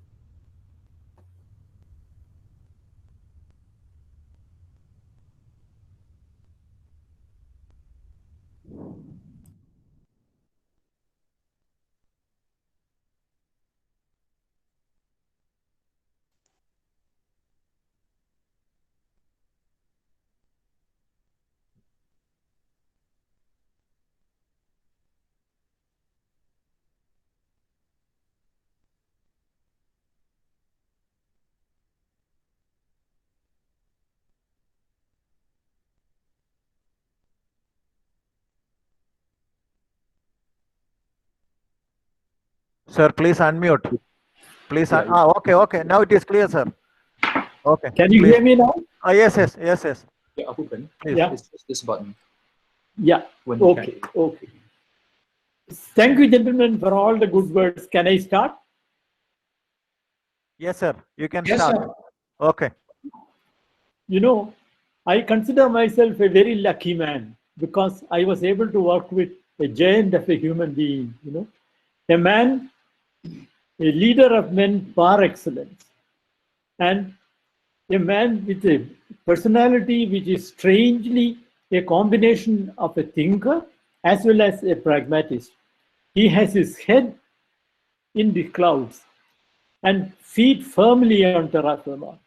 sir. Please unmute. Please. Okay, okay. Now it is clear, sir. Okay. Can you hear me now? Yes. Yeah, Apupan. Please. Yeah. It's this button. Yeah. When you Okay. Okay. Thank you, gentlemen, for all the good words. Can I start? Yes, sir. You can Yes, start. sir. Okay. You know, I consider myself a very lucky man because I was able to work with a giant of a human being, you know, a man, a leader of men par excellence, and a man with a personality which is strangely a combination of a thinker as well as a pragmatist. He has his head in the clouds and feet firmly on terra firma.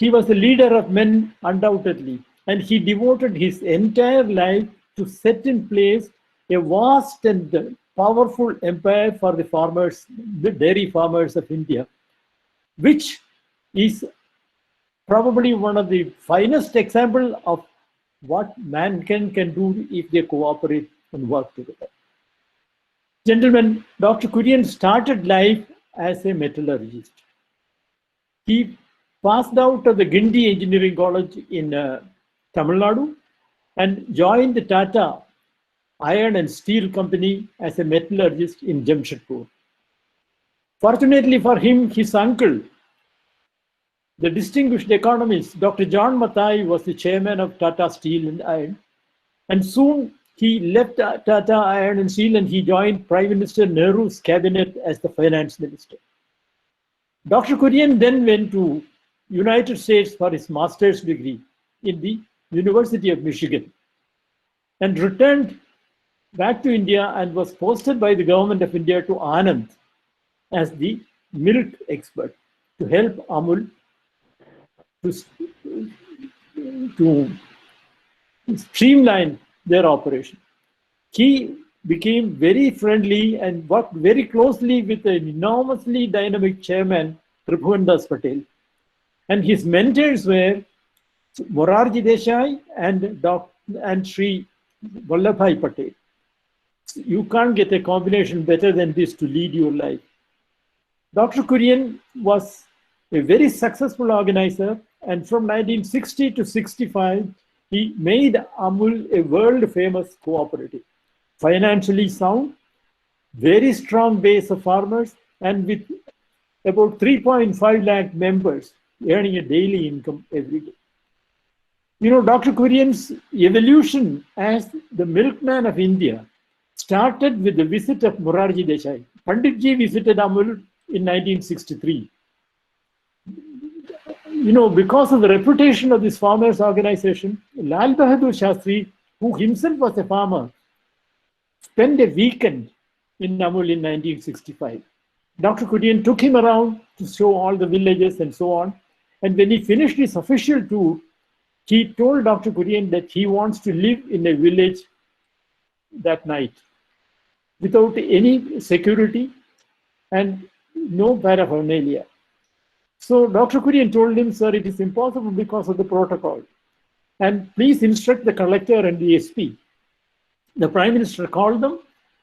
He was a leader of men, undoubtedly, and he devoted his entire life to set in place a vast and powerful empire for the farmers, the dairy farmers of India, which is probably one of the finest examples of what mankind can do if they cooperate and work together. Gentlemen, Dr. Kurian started life as a metallurgist. He passed out of the Guindy Engineering College in Tamil Nadu and joined the Tata Iron and Steel Company as a metallurgist in Jamshedpur. Fortunately for him, his uncle, the distinguished economist, Dr. John Mathai, was the chairman of Tata Steel and Iron. And soon he left Tata Iron and Steel and he joined Prime Minister Nehru's cabinet as the finance minister. Dr. Kurian then went to United States for his master's degree in the University of Michigan and returned back to India and was posted by the government of India to Anand as the milk expert to help Amul to streamline their operation. He became very friendly and worked very closely with an enormously dynamic chairman, Tribhuvan Das Patel. And his mentors were Morarji Desai and Sri Vallabhbhai Patel. You can't get a combination better than this to lead your life. Dr. Kurian was a very successful organizer, and from 1960 to 65, he made Amul a world-famous cooperative. Financially sound, very strong base of farmers, and with about 3.5 lakh members earning a daily income every day. You know, Dr. Kurian's evolution as the milkman of India started with the visit of Morarji Desai. Panditji visited Amul in 1963. You know, because of the reputation of this farmers' organization, Lal Bahadur Shastri, who himself was a farmer, spent a weekend in Amul in 1965. Dr. Kurian took him around to show all the villages and so on. And when he finished his official tour, he told Dr. Kurian that he wants to live in a village that night without any security and no paraphernalia. So Dr. Kurian told him, sir, it is impossible because of the protocol. And please instruct the collector and the SP. The Prime Minister called them,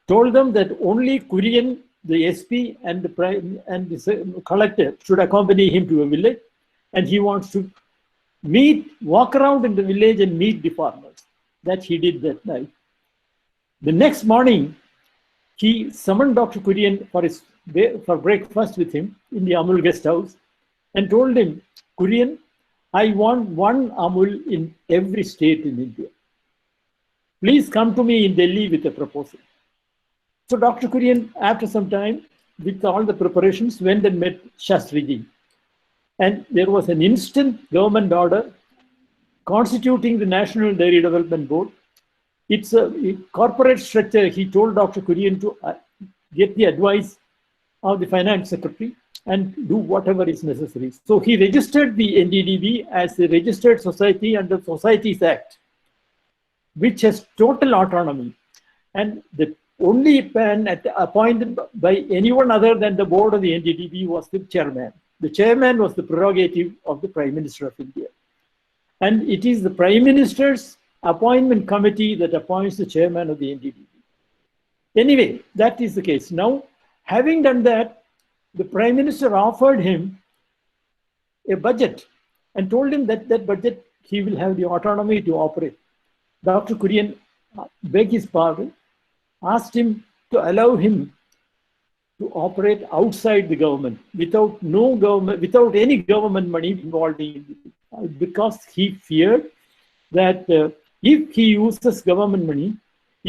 told them that only Kurian, the SP, and the collector should accompany him to a village. And he wants to walk around in the village and meet the farmers. That he did that night. The next morning, he summoned Dr. Kurian for breakfast with him in the Amul guest house and told him, Kurian, I want one Amul in every state in India. Please come to me in Delhi with a proposal. So Dr. Kurian, after some time, with all the preparations, went and met Shastriji. And there was an instant government order constituting the National Dairy Development Board. It's a corporate structure. He told Dr. Kurian to get the advice of the finance secretary and do whatever is necessary. So he registered the NDDB as a registered society under Societies Act, which has total autonomy. And the only man appointed by anyone other than the board of the NDDB was the chairman. The chairman was the prerogative of the Prime Minister of India. And it is the Prime Minister's appointment committee that appoints the chairman of the NDDB. Anyway, that is the case. Now, Having done that, the Prime Minister offered him a budget and told him that that budget he will have the autonomy to operate. Dr. Kurian begged his pardon, asked him to allow him to operate outside the government without any government money involved in it, because he feared that if he uses government money,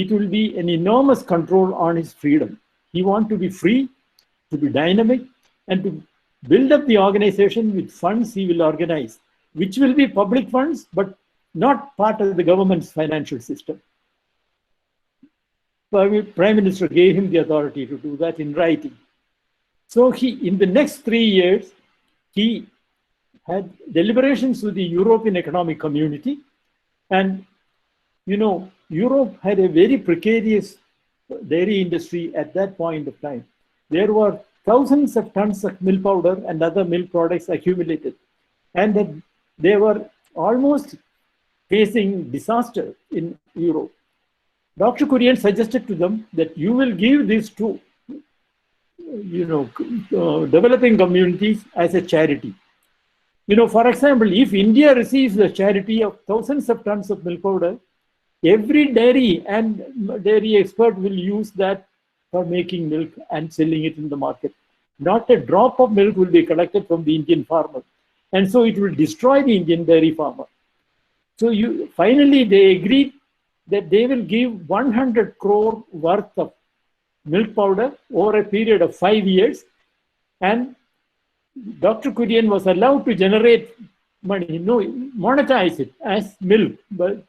it will be an enormous control on his freedom. He wants to be free, to be dynamic, and to build up the organization with funds he will organize, which will be public funds, but not part of the government's financial system. Prime Minister gave him the authority to do that in writing. So in the next 3 years, he had deliberations with the European Economic Community. And, you know, Europe had a very precarious dairy industry at that point of time. There were thousands of tons of milk powder and other milk products accumulated. And they were almost facing disaster in Europe. Dr. Kurian suggested to them that you will give this to, you know, developing communities as a charity. You know, for example, if India receives the charity of thousands of tons of milk powder, every dairy and dairy expert will use that for making milk and selling it in the market. Not a drop of milk will be collected from the Indian farmer. And so it will destroy the Indian dairy farmer. So finally they agreed that they will give 100 crore worth of milk powder over a period of 5 years. And Dr. Kurian was allowed to generate money, monetize it as milk, but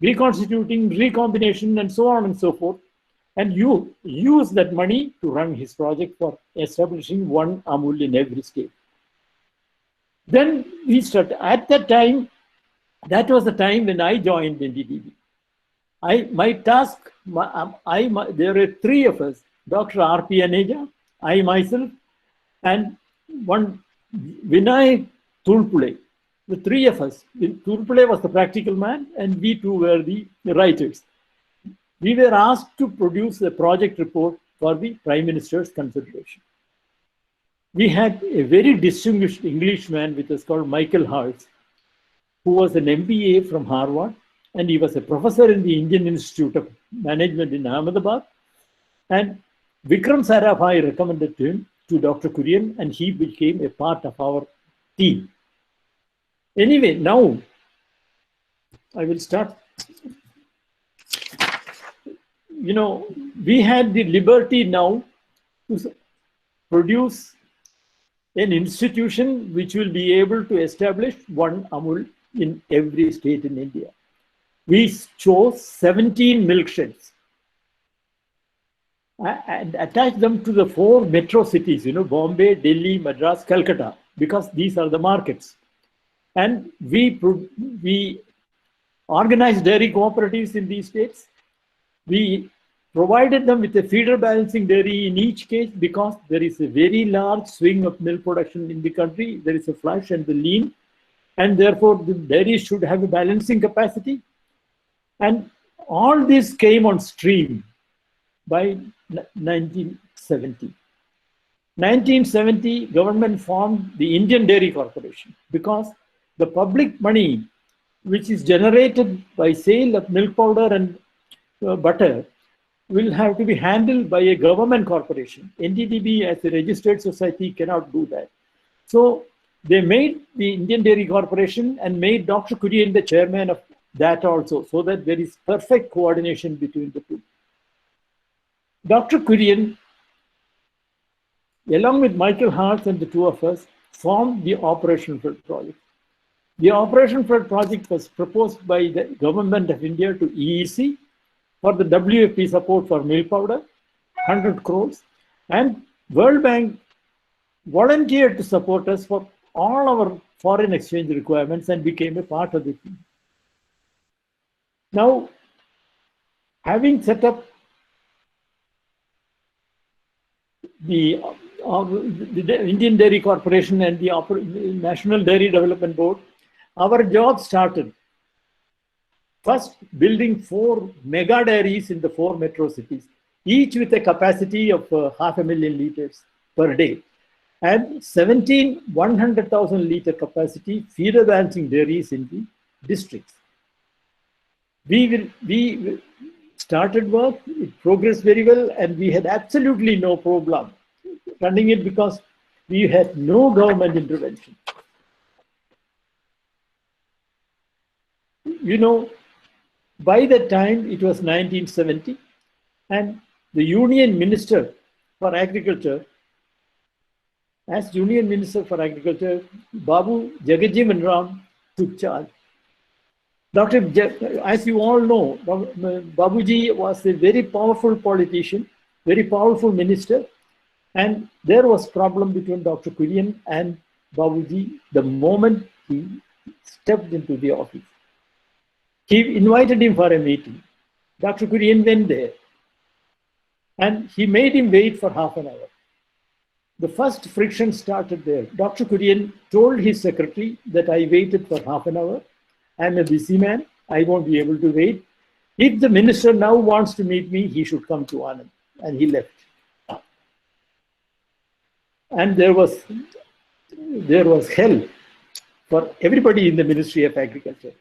reconstituting, recombination, and so on and so forth. And you use that money to run his project for establishing one Amul in every state. Then we started, at that time, that was the time when I joined NDDB. My task, there were 3 of us, Dr. R.P. Aneja, I myself, and one Vinay Tulpule. The 3 of us. Tulpule was the practical man, and we 2 were the writers. We were asked to produce a project report for the Prime Minister's consideration. We had a very distinguished Englishman with us called Michael Hart, who was an MBA from Harvard, and he was a professor in the Indian Institute of Management in Ahmedabad. And Vikram Sarabhai recommended him to Dr. Kurian, and he became a part of our team. Anyway, now I will start. You know, we had the liberty now to produce an institution which will be able to establish one Amul in every state in India. We chose 17 milk sheds and attached them to the 4 metro cities, you know, Bombay, Delhi, Madras, Calcutta, because these are the markets. And we organized dairy cooperatives in these states. We provided them with a feeder balancing dairy in each case, because there is a very large swing of milk production in the country. There is a flush and the lean, and therefore the dairy should have a balancing capacity. And all this came on stream by 1970. 1970, government formed the Indian Dairy Corporation, because the public money which is generated by sale of milk powder and butter will have to be handled by a government corporation. NDDB as a registered society cannot do that. So they made the Indian Dairy Corporation and made Dr. Kurian the chairman of that also, so that there is perfect coordination between the two. Dr. Kurian, along with Michael Hart and the 2 of us, formed the Operation Flood Project. The Operation Flood Project was proposed by the Government of India to EEC for the WFP support for milk powder, 100 crores, and World Bank volunteered to support us for all our foreign exchange requirements and became a part of the team. Now, having set up the Indian Dairy Corporation and the National Dairy Development Board, our job started. First, building 4 mega dairies in the 4 metro cities. each with a capacity of 500,000 liters per day, and 17 100,000 liter capacity feeder balancing dairies in the districts. We started work, it progressed very well, and we had absolutely no problem running it because we had no government intervention. You know, by that time it was 1970, and the Union Minister for Agriculture, as Union Minister for Agriculture, Babu Jagajeevan Ram took charge. As you all know, Babuji was a very powerful politician, very powerful minister, and there was problem between Dr. Kurian and Babuji the moment he stepped into the office. He invited him for a meeting. Dr. Kurian went there, and he made him wait for half an hour. The first friction started there. Dr. Kurian told his secretary that I waited for half an hour. I'm a busy man. I won't be able to wait. If the minister now wants to meet me, he should come to Anand. And he left. And there was hell for everybody in the Ministry of Agriculture.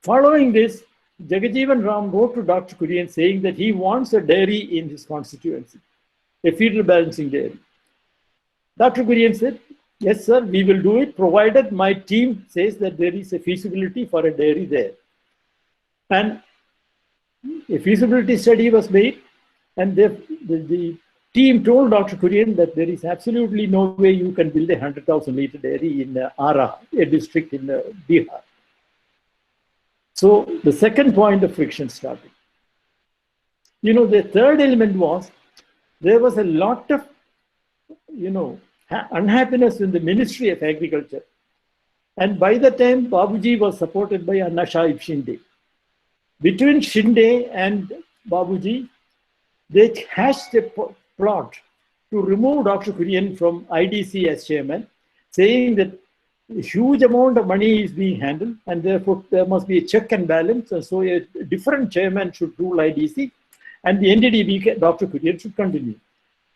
Following this, Jagajeevan Ram wrote to Dr. Kurian saying that he wants a dairy in his constituency, a feeder balancing dairy. Dr. Kurian said, yes, sir, we will do it, provided my team says that there is a feasibility for a dairy there. And a feasibility study was made, and the team told Dr. Kurian that there is absolutely no way you can build a 100,000 liter dairy in Ara, a district in Bihar. So the second point of friction started. You know, the third element was there was a lot of, unhappiness in the Ministry of Agriculture. And by the time Babuji was supported by Anna Sahib Shinde. Between Shinde and Babuji, they hatched a plot to remove Dr. Kurian from IDC as chairman, saying that a huge amount of money is being handled, and therefore there must be a check and balance. And so a different chairman should rule IDC, and the NDDB, Dr. Kurian, should continue.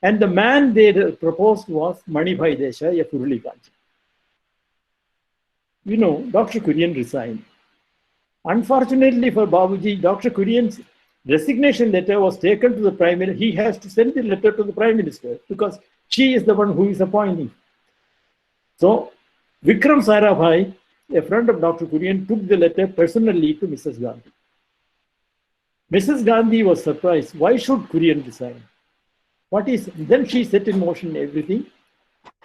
And the man they proposed was Manibhai Desai of Uraliganj. You know, Dr. Kurian resigned. Unfortunately for Babuji, Dr. Kurian's resignation letter was taken to the Prime Minister. He has to send the letter to the Prime Minister because she is the one who is appointing. So, Vikram Sarabhai, a friend of Dr. Kurian, took the letter personally to Mrs. Gandhi. Mrs. Gandhi was surprised. Why should Kurian resign? Then she set in motion everything.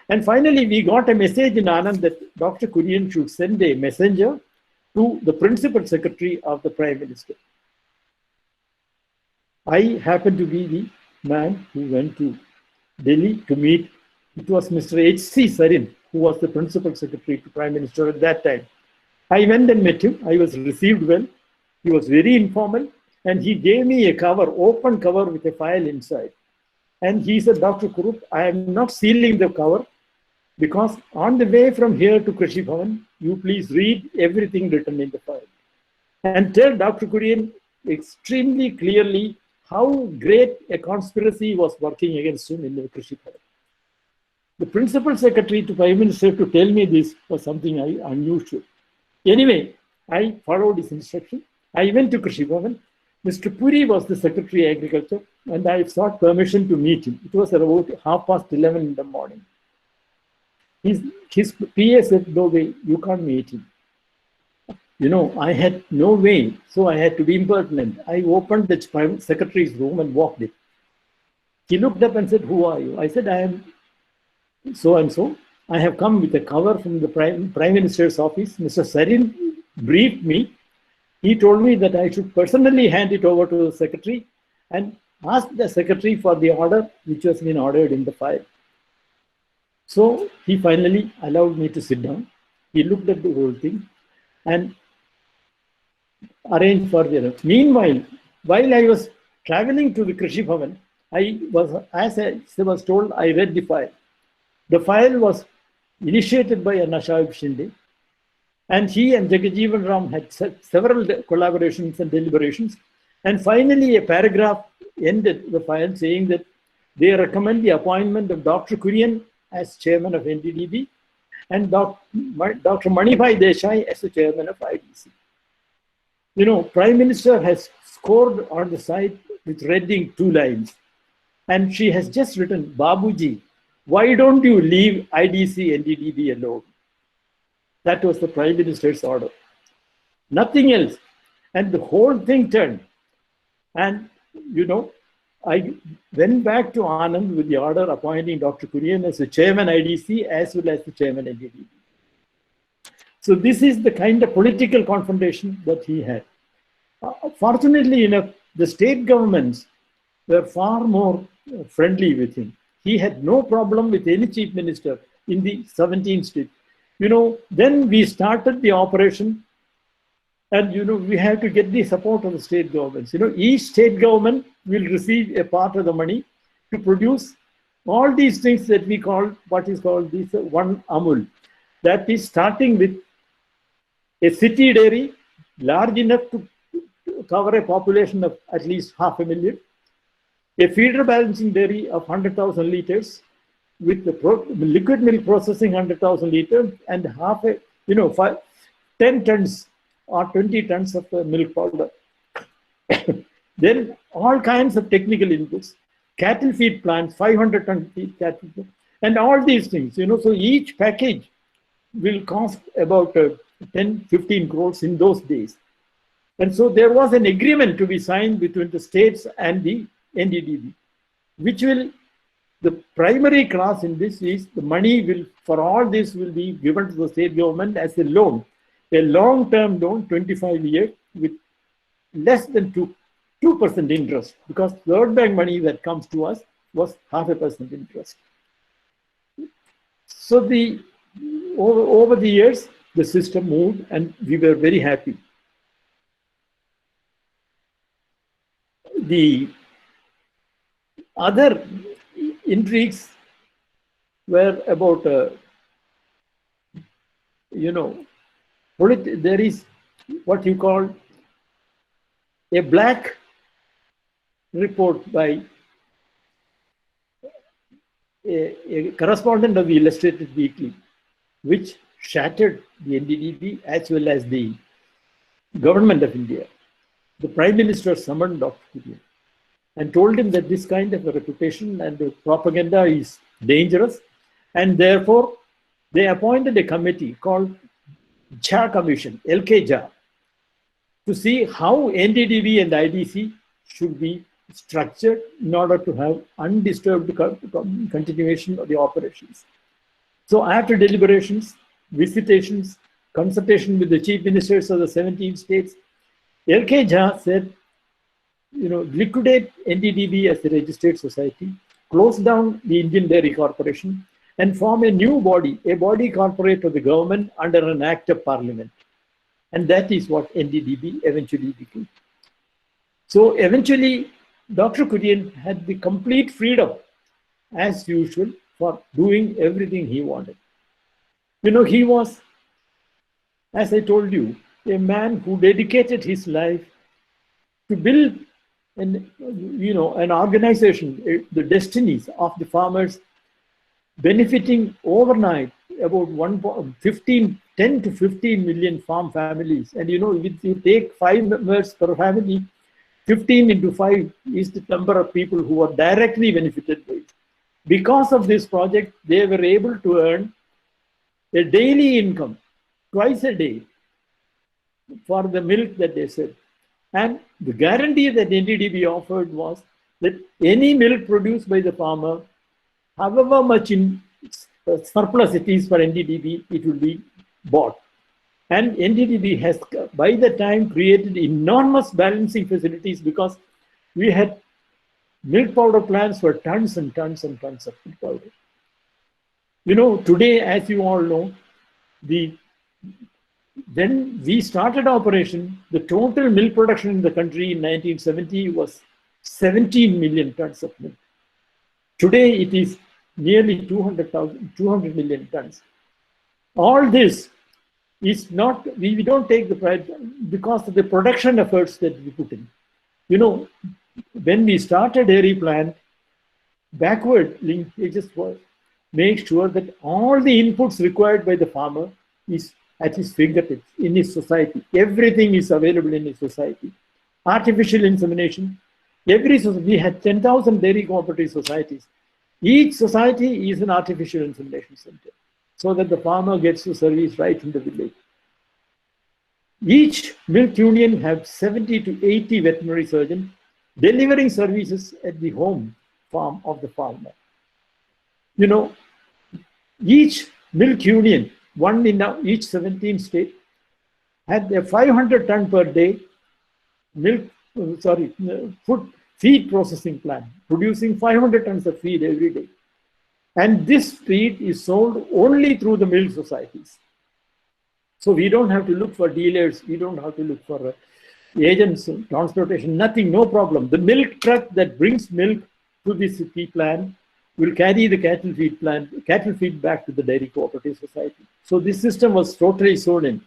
And finally, we got a message in Anand that Dr. Kurian should send a messenger to the principal secretary of the Prime Minister. I happened to be the man who went to Delhi to meet. It was Mr. H.C. Sarin, who was the principal secretary to Prime Minister at that time. I went and met him. I was received well. He was very informal, and he gave me a cover, open cover with a file inside. And he said, Dr. Kurup, I am not sealing the cover because on the way from here to Krishi Bhavan, you please read everything written in the file. And tell Dr. Kurian extremely clearly how great a conspiracy was working against him in the Krishi Bhavan. The principal secretary to Prime Minister to tell me this was something unusual. Anyway, I followed his instruction. I went to Krishi Bhavan. Mr. Puri was the Secretary of Agriculture, and I sought permission to meet him. It was about 11:30 in the morning. His PA said, no way, you can't meet him. You know, I had no way, so I had to be impertinent. I opened the Prime Secretary's room and walked in. He looked up and said, who are you? I said, I am so-and-so. I have come with a cover from the Prime Minister's office. Mr. Sarin briefed me. He told me that I should personally hand it over to the secretary and ask the secretary for the order which has been ordered in the file. So he finally allowed me to sit down. He looked at the whole thing and arranged for the order. Meanwhile, while I was traveling to the Krishi Bhavan, as I was told, I read the file. The file was initiated by Anna Sahib Shinde, and he and Jagajeevan Ram had several collaborations and deliberations, And finally, a paragraph ended the file saying that they recommend the appointment of Dr. Kurian as chairman of NDDB and Dr. Manibhai Desai as the chairman of IDC. You know, Prime Minister has scored on the side with red ink 2 lines. And she has just written, Babuji, why don't you leave IDC NDDB alone? That was the Prime Minister's order. Nothing else. And the whole thing turned. And, you know, I went back to Anand with the order appointing Dr. Kurian as the chairman IDC as well as the chairman NDDB. So this is the kind of political confrontation that he had. Fortunately enough, the state governments were far more friendly with him. He had no problem with any chief minister in the 17 states. You know, then we started the operation and, you know, we have to get the support of the state governments. You know, each state government will receive a part of the money to produce all these things that we call, what is called this one Amul. That is starting with a city dairy large enough to cover a population of at least 500,000, a feeder balancing dairy of 100,000 liters with the liquid milk processing 100,000 liters and 10 tons or 20 tons of milk powder. Then all kinds of technical inputs, cattle feed plants, 500 ton feed cattle, and all these things, you know, so each package will cost about 10-15 crores in those days. And so there was an agreement to be signed between the states and the NDDB, which will, the primary clause in this is the money will, for all this will be given to the state government as a loan, a long-term loan, 25 years with less than 2% interest, because World Bank money that comes to us was 0.5% interest. So over the years, the system moved and we were very happy. The other intrigues were about, you know, there is what you call a black report by a correspondent of the Illustrated Weekly, which shattered the NDDB as well as the government of India. The Prime Minister summoned Dr. Kurian and told him that this kind of a reputation and the propaganda is dangerous, and therefore they appointed a committee called Jha Commission, LK Jha, to see how NDDB and IDC should be structured in order to have undisturbed continuation of the operations. So after deliberations, visitations, consultation with the chief ministers of the 17 states, LK Jha said, you know, liquidate NDDB as a registered society, close down the Indian Dairy Corporation, and form a new body, a body corporate of the government under an act of parliament. And that is what NDDB eventually became. So eventually, Dr. Kurian had the complete freedom, as usual, for doing everything he wanted. You know, he was, as I told you, a man who dedicated his life to build an organization, the destinies of the farmers, benefiting overnight about 10 to 15 million farm families. And you know, if you take 5 members per family, 15 into 5 is the number of people who are directly benefited by it. Because of this project, they were able to earn a daily income, twice a day, for the milk that they sell. And the guarantee that NDDB offered was that any milk produced by the farmer, however much in surplus it is for NDDB, it will be bought. And NDDB has, by the time, created enormous balancing facilities, because we had milk powder plants for tons and tons and tons of milk powder. You know, today, as you all know, when we started operation, the total milk production in the country in 1970 was 17 million tons of milk. Today, it is nearly 200 million tons. All this is not, we don't take the pride because of the production efforts that we put in. You know, when we start a dairy plant, backward linkages was make sure that all the inputs required by the farmer is at his fingertips in his society. Everything is available in his society. Artificial insemination. We had 10,000 dairy cooperative societies. Each society is an artificial insemination center, so that the farmer gets the service right in the village. Each milk union has 70 to 80 veterinary surgeons delivering services at the home farm of the farmer. You know, each milk union, one in each 17 states, had a 500 ton per day feed processing plant, producing 500 tons of feed every day. And this feed is sold only through the milk societies. So we don't have to look for dealers, we don't have to look for agents, transportation, nothing, no problem. The milk truck that brings milk to this feed plant will carry the cattle feed back to the dairy cooperative society. So this system was totally sold in.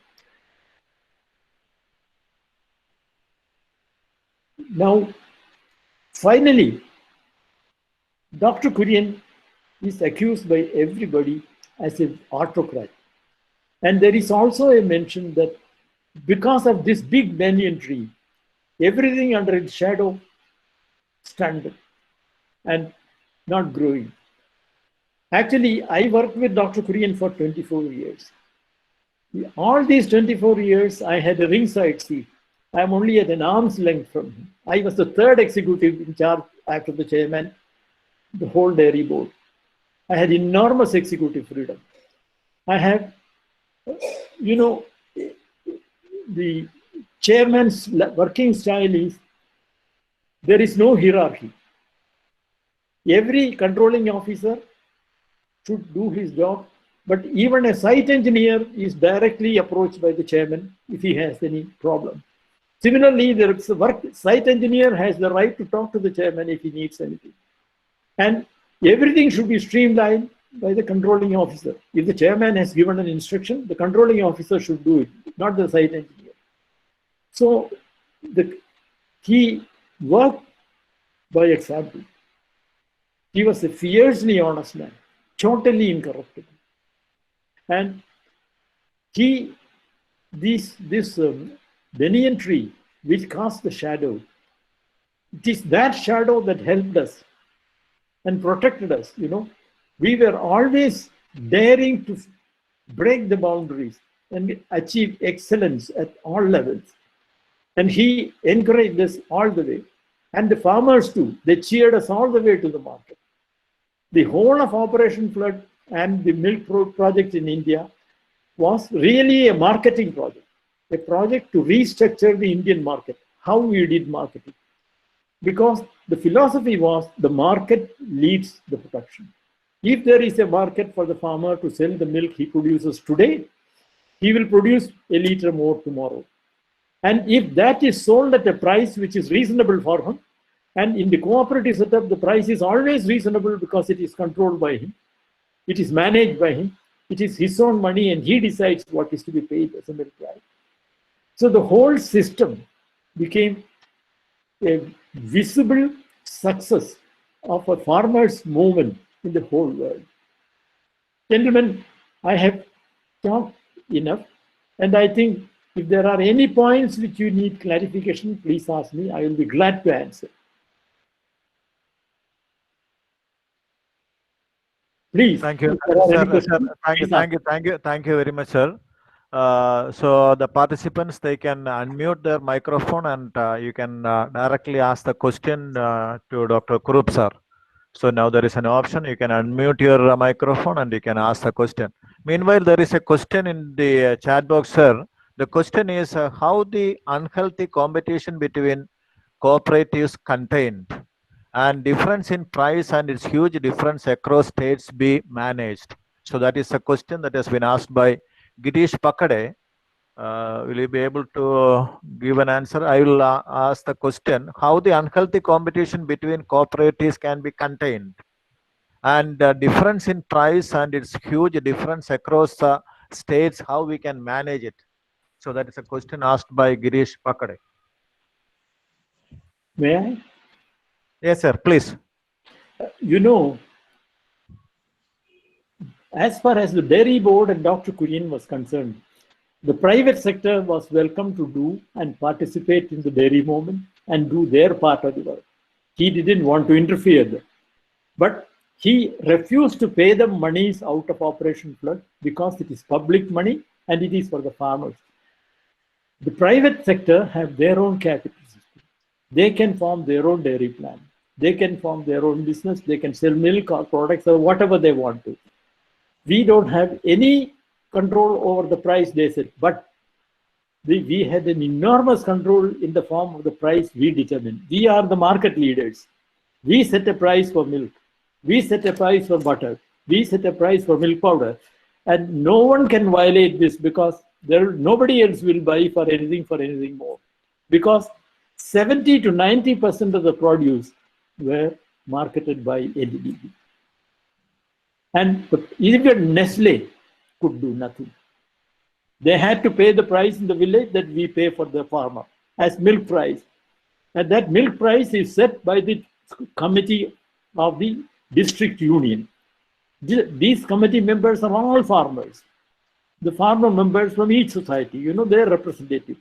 Now, finally, Dr. Kurian is accused by everybody as an autocrat. And there is also a mention that because of this big banyan tree, everything under its shadow standing and not growing. Actually, I worked with Dr. Kurian for 24 years. All these 24 years, I had a ringside seat. I'm only at an arm's length from him. I was the third executive in charge after the chairman, the whole dairy board. I had enormous executive freedom. I have, you know, the chairman's working style is, there is no hierarchy. Every controlling officer should do his job, but even a site engineer is directly approached by the chairman if he has any problem. Similarly, the site engineer has the right to talk to the chairman if he needs anything. And everything should be streamlined by the controlling officer. If the chairman has given an instruction, the controlling officer should do it, not the site engineer. So he worked by example. He was a fiercely honest man, totally incorruptible. And this banyan tree which cast the shadow, it is that shadow that helped us and protected us. You know, we were always daring to break the boundaries and achieve excellence at all levels. And he encouraged us all the way. And the farmers too, they cheered us all the way to the market. The whole of Operation Flood and the milk project in India was really a marketing project, a project to restructure the Indian market, how we did marketing. Because the philosophy was the market leads the production. If there is a market for the farmer to sell the milk he produces today, he will produce a liter more tomorrow. And if that is sold at a price which is reasonable for him, and in the cooperative setup, the price is always reasonable because it is controlled by him, it is managed by him, it is his own money and he decides what is to be paid as a milk price. So the whole system became a visible success of a farmers' movement in the whole world. Gentlemen, I have talked enough, and I think if there are any points which you need clarification, please ask me. I will be glad to answer. Please. Thank you, sir. Thank you very much, sir. So the participants, they can unmute their microphone and you can directly ask the question to Dr. Kurup, sir. So now there is an option, you can unmute your microphone and you can ask the question. Meanwhile, there is a question in the chat box, sir. The question is how the unhealthy competition between cooperatives contained and difference in price and its huge difference across states be managed. So that is a question that has been asked by Girish Pakade. Will you be able to give an answer? I will ask the question, how the unhealthy competition between cooperatives can be contained and difference in price and its huge difference across states, how we can manage it. So that is a question asked by Girish Pakade. May I? Yes, sir, please. You know, as far as the Dairy Board and Dr. Kurian was concerned, the private sector was welcome to do and participate in the dairy movement and do their part of the work. He didn't want to interfere there. But he refused to pay them monies out of Operation Flood because it is public money and it is for the farmers. The private sector have their own capital system. They can form their own dairy plan. They can form their own business. They can sell milk or products or whatever they want to. We don't have any control over the price, they said, but we had an enormous control in the form of the price we determine. We are the market leaders. We set a price for milk. We set a price for butter. We set a price for milk powder. And no one can violate this because nobody else will buy for anything more. Because 70 to 90% of the produce were marketed by NDDB. And even Nestle could do nothing. They had to pay the price in the village that we pay for the farmer as milk price. And that milk price is set by the committee of the district union. These committee members are all farmers. The farmer members from each society, you know, they're representative.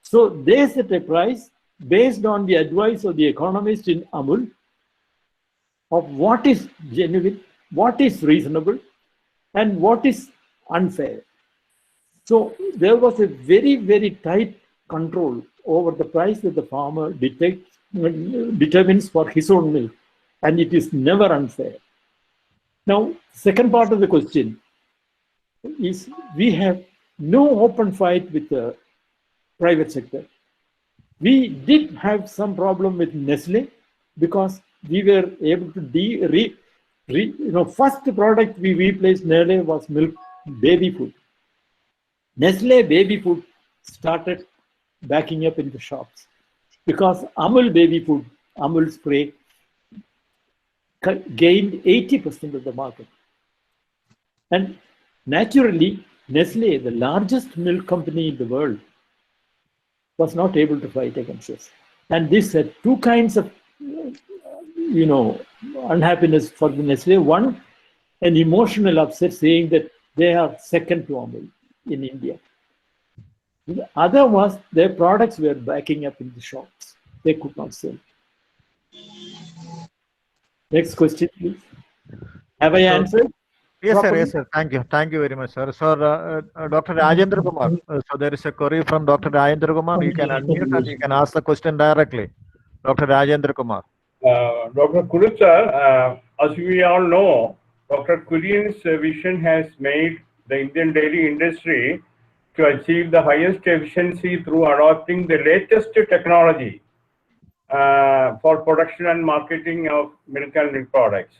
So they set a price based on the advice of the economist in Amul of what is genuine, what is reasonable, and what is unfair. So there was a very, very tight control over the price that the farmer determines for his own milk, and it is never unfair. Now, second part of the question is we have no open fight with the private sector. We did have some problem with Nestle because we were able to first product we replaced Nestle was milk baby food. Nestle baby food started backing up in the shops because Amul baby food, Amul spray, gained 80% of the market. And naturally, Nestle, the largest milk company in the world, was not able to fight against us. And this had two kinds of, unhappiness for the Nestle. One, an emotional upset saying that they are second to Amul in India. The other was their products were backing up in the shops. They could not sell. Next question, please. Have I answered? Yes, properly? sir. Yes, sir. Thank you. Thank you very much, sir. So, Dr. Rajendra Kumar. So there is a query from Dr. Rajendra Kumar. You can unmute and you can ask the question directly. Dr. Rajendra Kumar. Dr. Kurup sir, as we all know, Dr. Kurian's vision has made the Indian dairy industry to achieve the highest efficiency through adopting the latest technology for production and marketing of milk and milk products.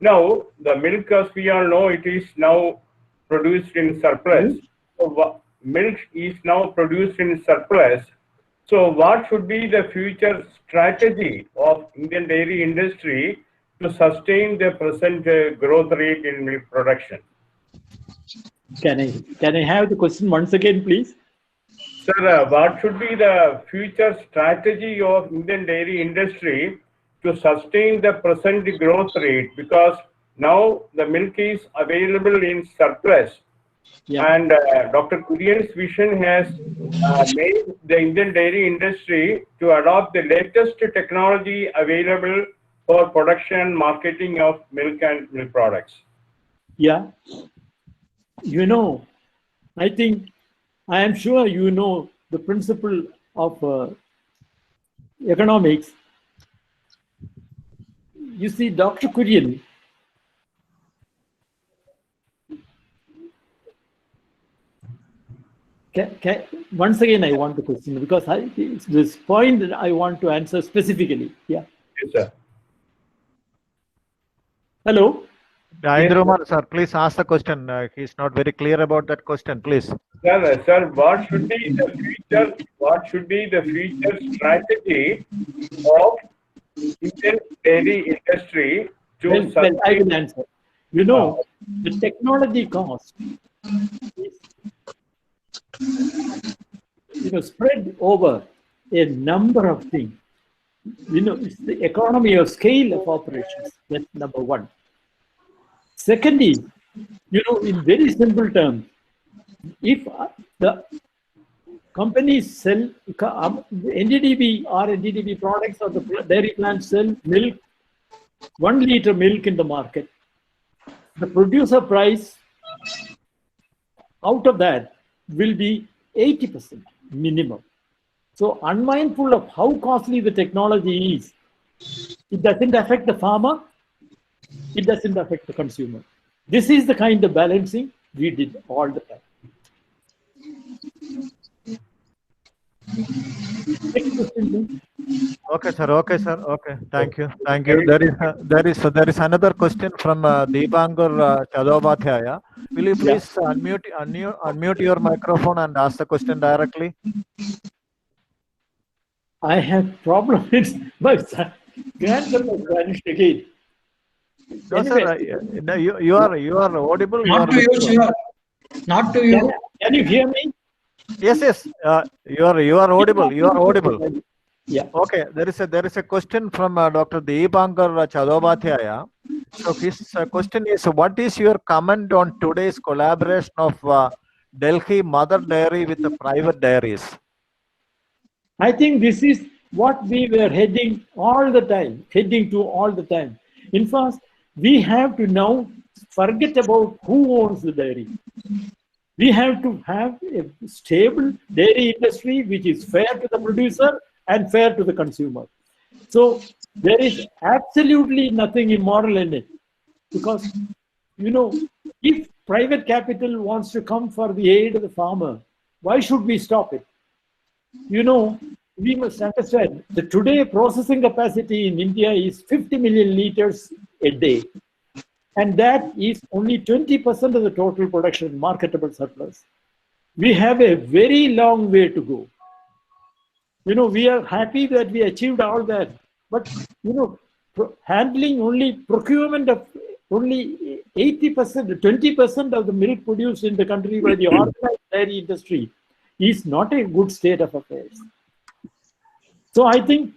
Now, the milk, as we all know, it is now produced in surplus. So, milk is now produced in surplus. So, what should be the future strategy of Indian dairy industry to sustain the present growth rate in milk production? Can I have the question once again, please? Sir, what should be the future strategy of Indian dairy industry to sustain the present growth rate? Because now the milk is available in surplus. Yeah. And Dr. Kurian's vision has made the Indian dairy industry to adopt the latest technology available for production and marketing of milk and milk products. Yeah. I am sure you know the principle of economics. You see, Dr. Kurian once again, I want the question because it's this point that I want to answer specifically. Yeah. Yes, sir. Hello. Rajendra, sir, please ask the question. He's not very clear about that question, please. Sir, what should be the future? What should be the future strategy of Indian dairy industry to well, I will answer. The technology cost is spread over a number of things. it's the economy of scale of operations. That's number one. Secondly, in very simple terms, if the companies sell NDDB or NDDB products or the dairy plants sell milk, 1 liter milk in the market, the producer price out of that will be 80% minimum. So unmindful of how costly the technology is, it doesn't affect the farmer, it doesn't affect the consumer. This is the kind of balancing we did all the time. Okay, sir. Okay, sir. Okay, thank you. Thank you. There is another question from Deepangar Chadobhatyaya. Will you please unmute your microphone and ask the question directly? I have problem with my grandson has vanished again. No, Anyway. sir. No, you are audible. Not to you, sir. Not to you. Can you hear me? Yes. You are audible. You are audible. Yeah. Okay. There is a question from Dr. Deepankar Chadobhatyaya. So his question is, what is your comment on today's collaboration of Delhi Mother Dairy with the private dairies? I think this is what we were heading to all the time. In fact, we have to now forget about who owns the dairy. We have to have a stable dairy industry which is fair to the producer and fair to the consumer. So there is absolutely nothing immoral in it, because if private capital wants to come for the aid of the farmer, why should we stop it? We must understand that today processing capacity in India is 50 million liters a day. And that is only 20% of the total production, marketable surplus. We have a very long way to go. We are happy that we achieved all that. But, handling only procurement of only 80%, 20% of the milk produced in the country by the organized dairy industry is not a good state of affairs. So I think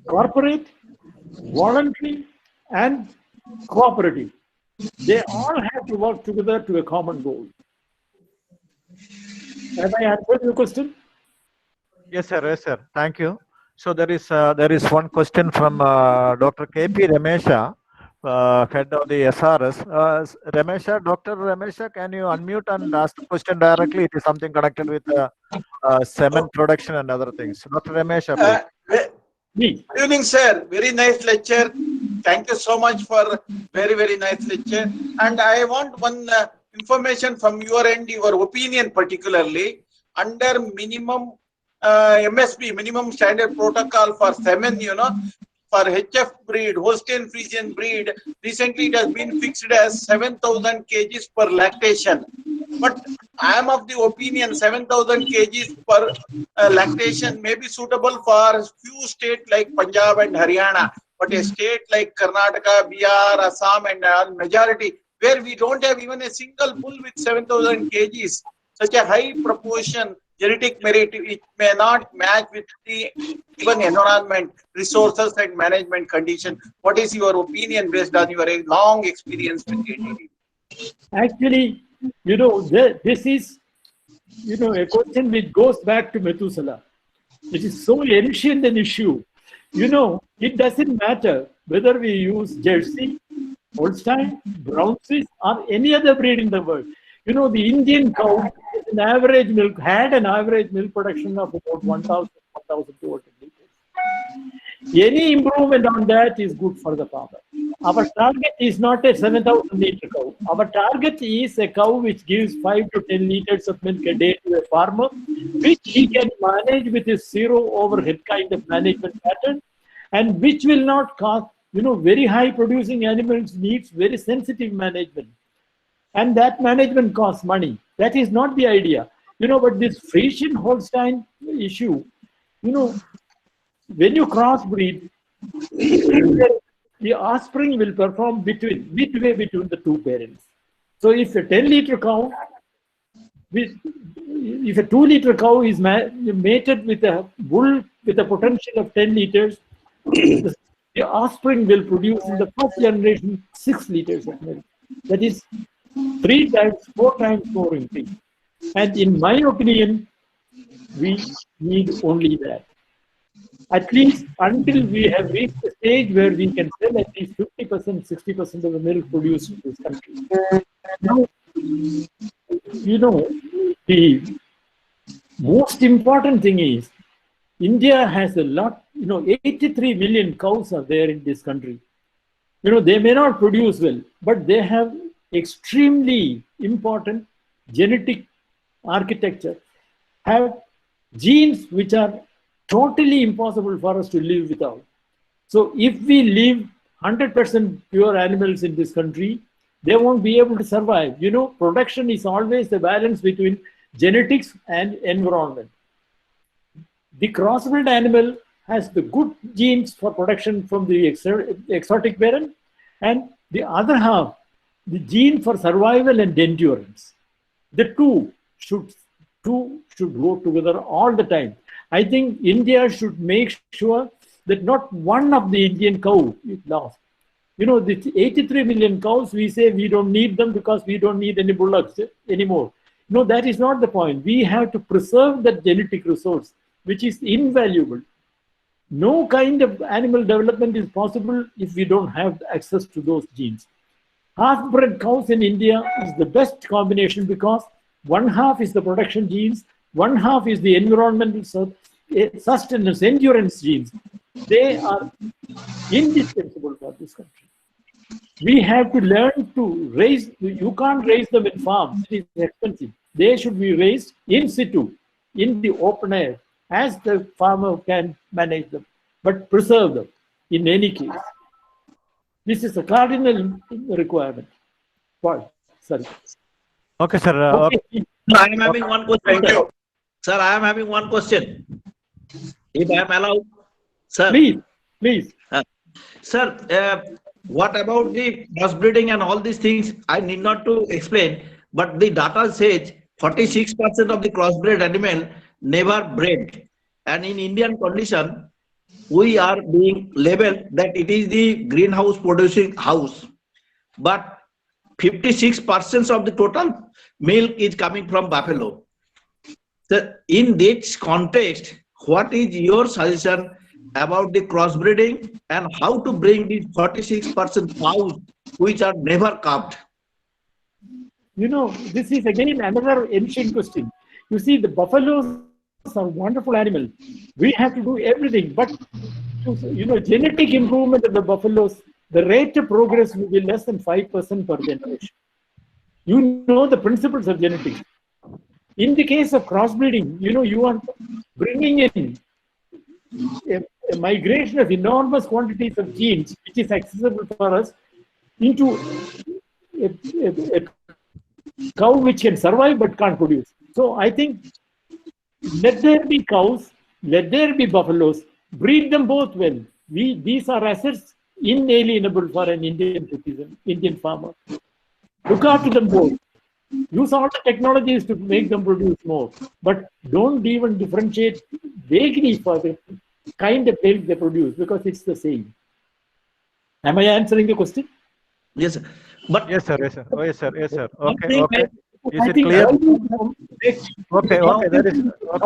corporate, voluntary, and cooperative, they all have to work together to a common goal. Have I answered your question? Yes, sir. Yes, sir. Thank you. So there is one question from Dr. KP Ramesha, head of the SRS. Dr. Ramesha, can you unmute and ask the question directly? It is something connected with cement production and other things. Dr. Ramesha, please. Good evening, sir. Very nice lecture. Thank you so much for very nice lecture. And I want one information from your end, your opinion particularly, under minimum MSP, minimum standard protocol for semen, for HF breed, Holstein Friesian breed, recently it has been fixed as 7,000 kgs per lactation. But I am of the opinion 7,000 kgs per lactation may be suitable for few states like Punjab and Haryana, but a state like Karnataka, Bihar, Assam, and majority where we don't have even a single bull with 7,000 kgs, such a high proportion genetic merit, it may not match with the even environment, resources, and management condition. What is your opinion based on your long experience with ADD? Actually, this is, a question which goes back to Methuselah. It is so ancient an issue. It doesn't matter whether we use Jersey, Holstein, Brown Swiss, or any other breed in the world. The Indian cow had an average milk production of about 1,000, 1,200 liters. Any improvement on that is good for the farmer. Our target is not a 7,000 liter cow. Our target is a cow which gives 5 to 10 liters of milk a day to a farmer, which he can manage with a zero overhead kind of management pattern, and which will not cost, very high producing animals needs very sensitive management. And that management costs money. That is not the idea. But this Friesian Holstein issue, when you crossbreed, the offspring will perform midway between the two parents. So if a 10 liter cow if a 2-liter cow is mated with a bull with a potential of 10 liters, the offspring will produce in the first generation 6 liters of milk. That is 3 times, 4 times more increase. And in my opinion, we need only that. At least until we have reached the stage where we can sell at least 50%, 60% of the milk produced in this country. Now, you know, the most important thing is India has a lot, 83 million cows are there in this country. They may not produce well, but they have extremely important genetic architecture, have genes which are totally impossible for us to live without. So if we leave 100% pure animals in this country, they won't be able to survive. Production is always the balance between genetics and environment. The crossbred animal has the good genes for production from the exotic parent, and the other half, the gene for survival and endurance. The two should go together all the time. I think India should make sure that not one of the Indian cow is lost. The 83 million cows, we say we don't need them because we don't need any bullocks anymore. No, that is not the point. We have to preserve that genetic resource, which is invaluable. No kind of animal development is possible if we don't have access to those genes. Half-bred cows in India is the best combination because one half is the production genes, one half is the environmental sustenance, endurance genes. They are indispensable for this country. We have to learn to raise, you can't raise them in farms, it is expensive. They should be raised in situ, in the open air, as the farmer can manage them, but preserve them in any case. This is a cardinal requirement. What? Sorry. Okay, sir. Okay. I am having one question. Thank you. Sir, I am having one question. If I am allowed. Sir. Please. Sir, what about the crossbreeding and all these things? I need not to explain, but the data says 46% of the crossbred animal never bred. And in Indian condition, we are being labeled that it is the greenhouse producing house. But 56% of the total milk is coming from buffalo. So in this context, what is your suggestion about the crossbreeding and how to bring these 46% cows which are never calved? This is again another ancient question. You see, the buffaloes are wonderful animals. We have to do everything, but genetic improvement of the buffaloes, the rate of progress will be less than 5% per generation. The principles of genetics. In the case of crossbreeding, you are bringing in a migration of enormous quantities of genes, which is accessible for us, into a cow which can survive but can't produce. So I think let there be cows, let there be buffaloes, breed them both well. These are assets inalienable for an Indian citizen, Indian farmer. Look after them both. Use all the technologies to make them produce more, but don't even differentiate vaguely for the kind of milk they produce because it's the same. Am I answering the question? Yes, sir. But yes, sir. Yes, sir. Oh, yes, sir. Yes, sir. Okay. Okay. Is it clear? Okay.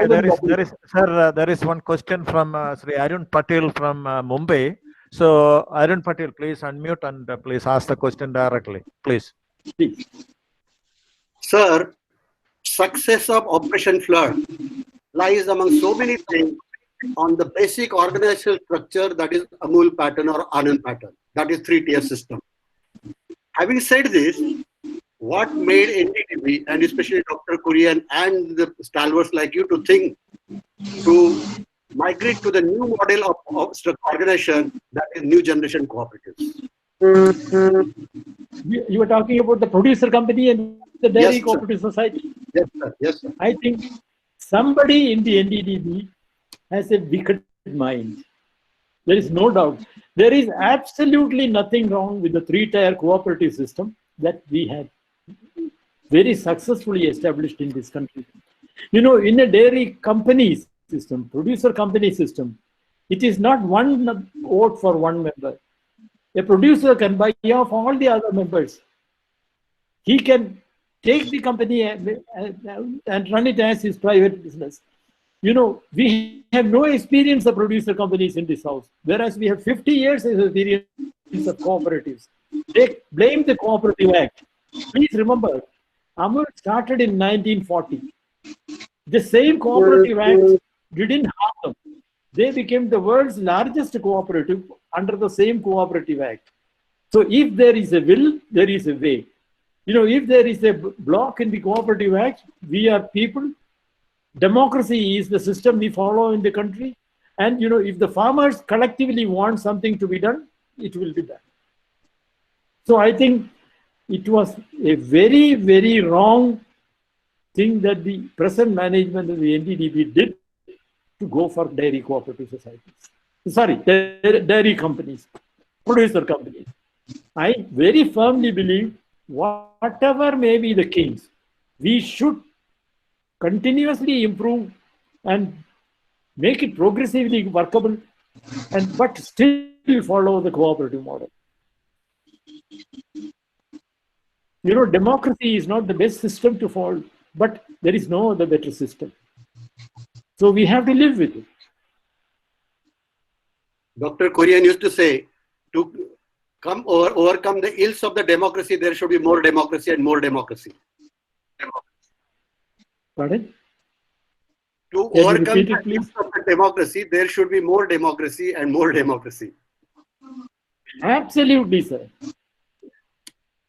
There is, sir. There is one question from Sri Arun Patel from Mumbai. So, Arun Patel, please unmute and please ask the question directly, please. Sir, success of Operation Flood lies among so many things on the basic organizational structure that is Amul pattern or Anand pattern. That is 3-tier system. Having said this, what made NDTV and especially Dr. Kurian and the stalwarts like you to think to migrate to the new model of organization, that is new generation cooperatives? You were talking about the producer company and the dairy cooperative society? Yes, sir. Yes, sir. I think somebody in the NDTV has a wicked mind. There is no doubt. There is absolutely nothing wrong with the 3-tier cooperative system that we have very successfully established in this country. You know, in a dairy company system, producer company system, it is not one vote for one member. A producer can buy off all the other members. He can take the company and run it as his private business. You know, we have no experience of producer companies in this house, whereas we have 50 years of experience of cooperatives. They blame the Cooperative Act. Please remember, Amul started in 1940. The same Cooperative Act didn't harm them. They became the world's largest cooperative under the same Cooperative Act. So if there is a will, there is a way. You know, if there is a block in the Cooperative Act, we are people. Democracy is the system we follow in the country. And, you know, if the farmers collectively want something to be done, it will be done. So I think it was a very, very wrong thing that the present management of the NDDP did to go for dairy cooperative societies. Sorry, dairy companies, producer companies. I very firmly believe whatever may be the case, we should continuously improve and make it progressively workable, but still follow the cooperative model. You know, democracy is not the best system to follow, but there is no other better system. So we have to live with it. Dr. Kurian used to say, to overcome the ills of the democracy, there should be more democracy and more democracy. Pardon? To overcome the ills of the democracy, there should be more democracy and more democracy. Absolutely, sir.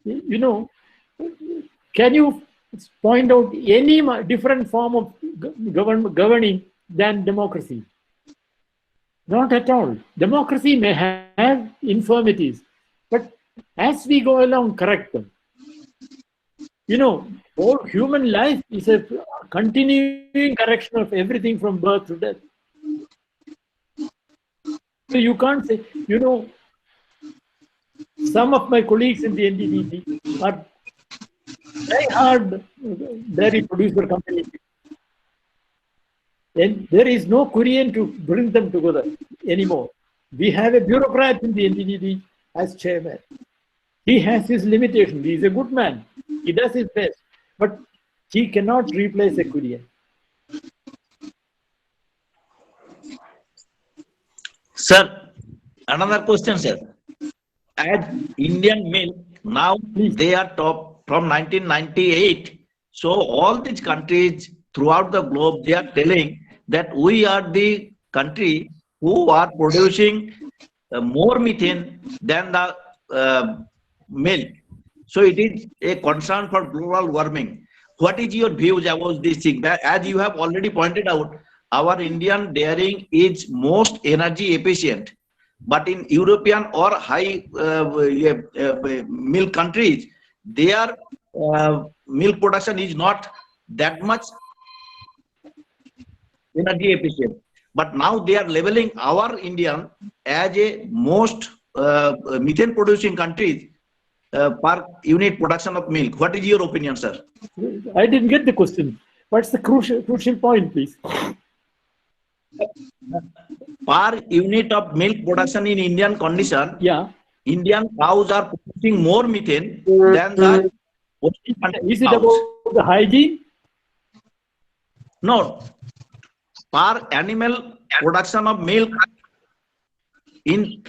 You know, can you point out any different form of governing than democracy? Not at all. Democracy may have infirmities, but as we go along, correct them. You know, whole human life is a continuing correction of everything from birth to death. So you can't say, you know, some of my colleagues in the NDDP are very hard dairy producer companies. And there is no Kurian to bring them together anymore. We have a bureaucrat in the NDDP as chairman. He has his limitations. He is a good man. He does his best. But he cannot replace a Kurian. Sir, another question, sir. As Indian Milk, now they are top from 1998. So all these countries throughout the globe, they are telling that we are the country who are producing more methane than the milk. So it is a concern for global warming. What is your views about this thing? As you have already pointed out, our Indian dairying is most energy efficient. But in European or high milk countries, their milk production is not that much energy efficient. But now they are leveling our Indian as a most methane producing countries per unit production of milk. What is your opinion, sir? I didn't get the question. What's the crucial point, please? Per unit of milk production in Indian condition, Indian cows are producing more methane than the. Is it about the hygiene? No. Per animal production of milk, in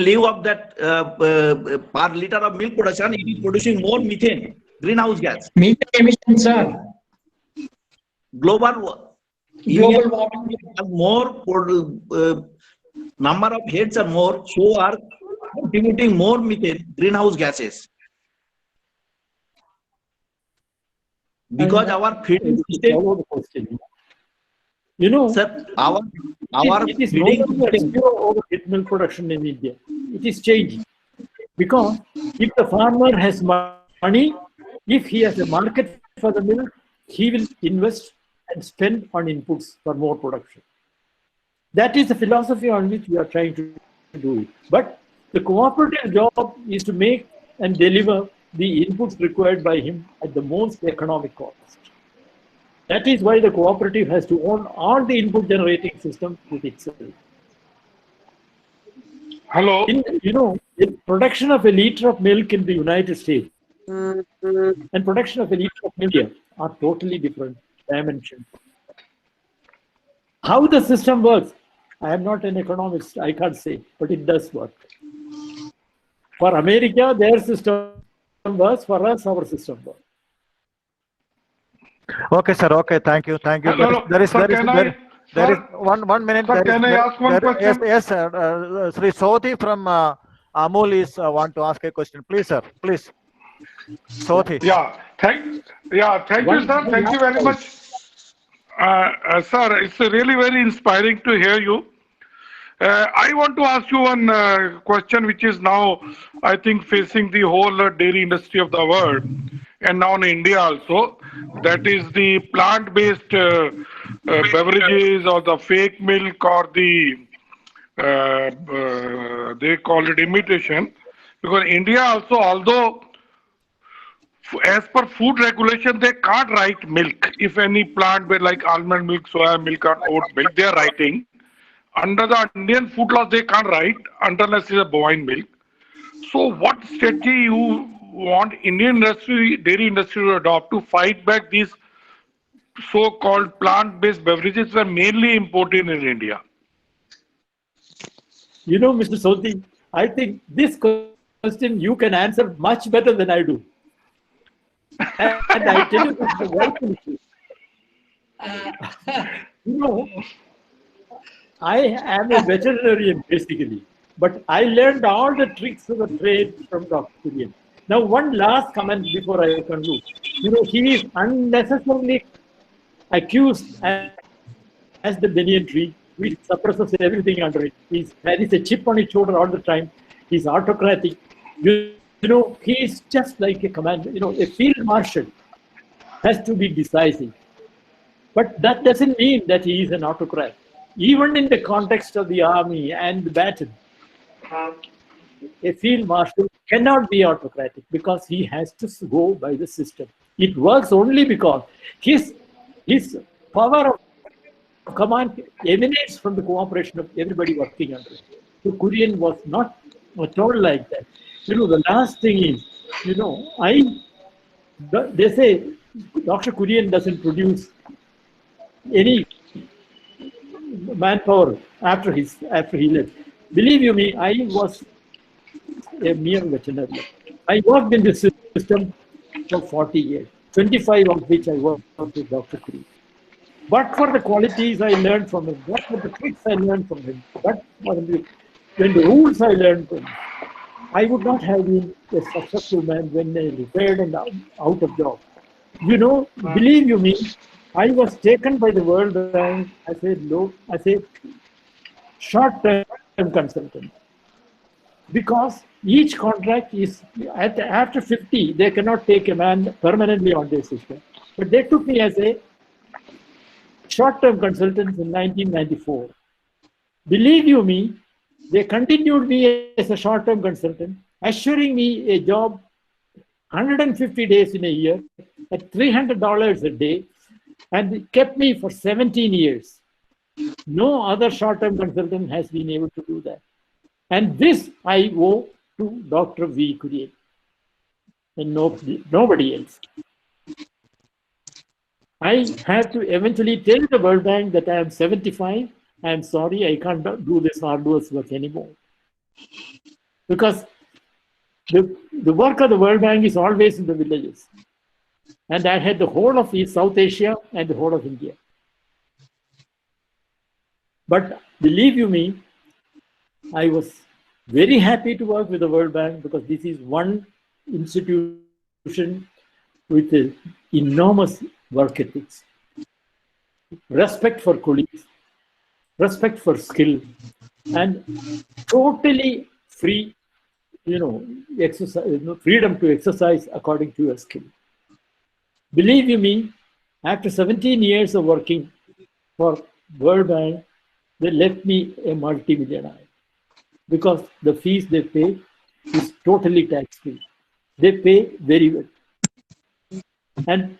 lieu of that per liter of milk production, it is producing more methane, greenhouse gas. Methane emissions, sir. Global warming. More number of heads are more, so are contributing more methane, greenhouse gases. Because our feeding system. You know, sir, it is no longer zero overhead milk production in India. It is changing. Because if the farmer has money, if he has a market for the milk, he will invest and spend on inputs for more production. That is the philosophy on which we are trying to do it. But the cooperative job is to make and deliver the inputs required by him at the most economic cost. That is why the cooperative has to own all the input generating system with itself. Hello. The production of a liter of milk in the United States and production of a liter of milk here are totally different dimensions. How the system works, I am not an economist, I can't say, but it does work. For America, their system works. For us, our system works. Okay, sir. Okay, thank you. Thank you. There is one minute. Sir, can I ask one question? Yes, sir. Sri Sothi from Amul is want to ask a question. Please, sir. Please. Sothi. Thank you, sir. Thank you very much. Sir, it's really very inspiring to hear you. I want to ask you one question which is now, I think, facing the whole dairy industry of the world and now in India also. That is the plant-based beverages or the fake milk or the, they call it imitation. Because India also, although as per food regulation, they can't write milk. If any plant like almond milk, soya milk or oat milk, they are writing. Under the Indian food laws, they can't write unless it's a bovine milk. So what strategy you want Indian industry, dairy industry to adopt to fight back these so-called plant-based beverages that are mainly imported in India? Mr. Sothi, I think this question you can answer much better than I do. And I tell you this, I am a veterinarian basically, but I learned all the tricks of the trade from Dr. Kurian. Now, one last comment before I conclude. He is unnecessarily accused as the banyan tree, which suppresses everything under it. He carries a chip on his shoulder all the time. He's autocratic. He is just like a commander. A field marshal has to be decisive. But that doesn't mean that he is an autocrat. Even in the context of the army and the baton, a field marshal cannot be autocratic because he has to go by the system. It works only because his power of command emanates from the cooperation of everybody working under it. So Kurian was not at all like that. The last thing is, they say Dr. Kurian doesn't produce any manpower after he left. Believe you me, I was a mere veterinarian. I worked in this system for 40 years, 25 of which I worked with Dr. Kurian. But for the qualities I learned from him, but for the tricks I learned from him, but for the rules I learned from him, I would not have been a successful man when I retired and out of job. Believe you me, I was taken by the World Bank as a short-term consultant. Because each contract is, after 50, they cannot take a man permanently on their system. But they took me as a short-term consultant in 1994. Believe you me, they continued me as a short-term consultant, assuring me a job 150 days in a year at $300 a day, and kept me for 17 years. No other short-term consultant has been able to do that. And this I owe to Dr. V. Kurian and nobody else. I have to eventually tell the World Bank that I am 75. I am sorry, I can't do this arduous work anymore. Because the work of the World Bank is always in the villages. And I had the whole of South Asia and the whole of India. But believe you me, I was very happy to work with the World Bank because this is one institution with enormous work ethics, respect for colleagues, respect for skill, and totally free, freedom to exercise according to your skill. Believe you me, after 17 years of working for World Bank, they left me a multi-millionaire because the fees they pay is totally tax-free. They pay very well. And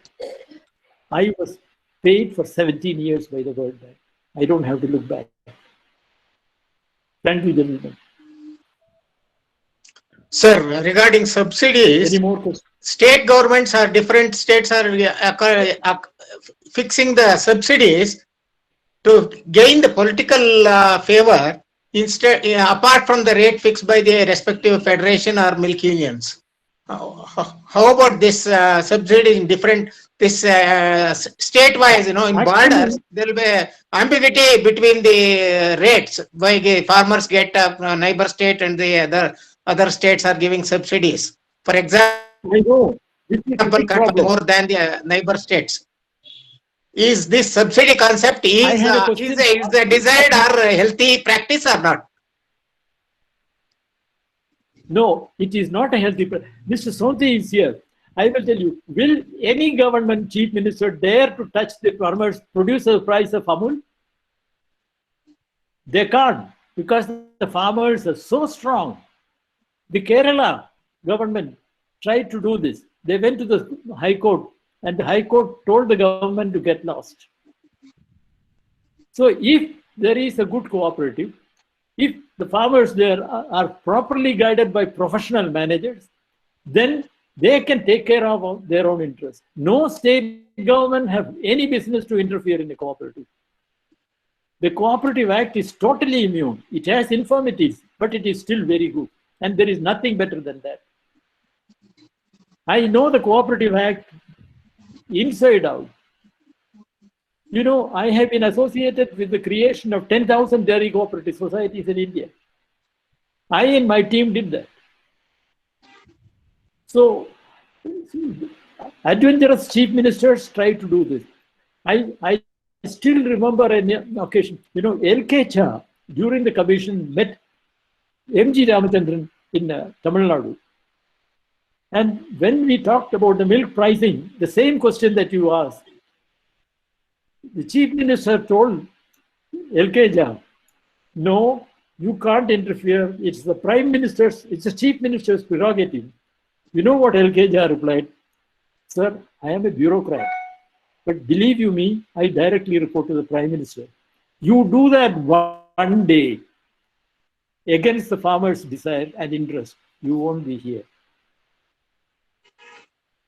I was paid for 17 years by the World Bank. I don't have to look back. Thank you, gentlemen. Sir, regarding subsidies, Any more questions? state governments are different states are fixing the subsidies to gain the political favor instead apart from the rate fixed by the respective federation or milk unions. How about this subsidy in different state-wise? In borders there will be ambiguity between the rates. Why farmers get neighbor state and the other states are giving subsidies. For example, cut more than the neighbor states. Is this subsidy concept is the desired or healthy practice or not? No, it is not a healthy practice. Mr. Sonti is here. I will tell you, will any government chief minister dare to touch the farmers' producer price of Amul? They can't, because the farmers are so strong. The Kerala government tried to do this. They went to the High Court, and the High Court told the government to get lost. So if there is a good cooperative, if the farmers there are properly guided by professional managers, then they can take care of their own interests. No state government have any business to interfere in a cooperative. The Cooperative Act is totally immune. It has infirmities, but it is still very good. And there is nothing better than that. I know the Cooperative Act inside out. You know, I have been associated with the creation of 10,000 dairy cooperative societies in India. I and my team did that. So, adventurous chief ministers try to do this. I still remember an occasion, you know, L.K. Jha during the commission met M.G. Ramachandran in Tamil Nadu. And when we talked about the milk pricing, the same question that you asked, the chief minister told L.K. Jha, no, you can't interfere. It's the prime minister's, it's the chief minister's prerogative. You know what L.K. Jha replied? Sir, I am a bureaucrat. But believe you me, I directly report to the prime minister. You do that one day against the farmer's desire and interest, you won't be here.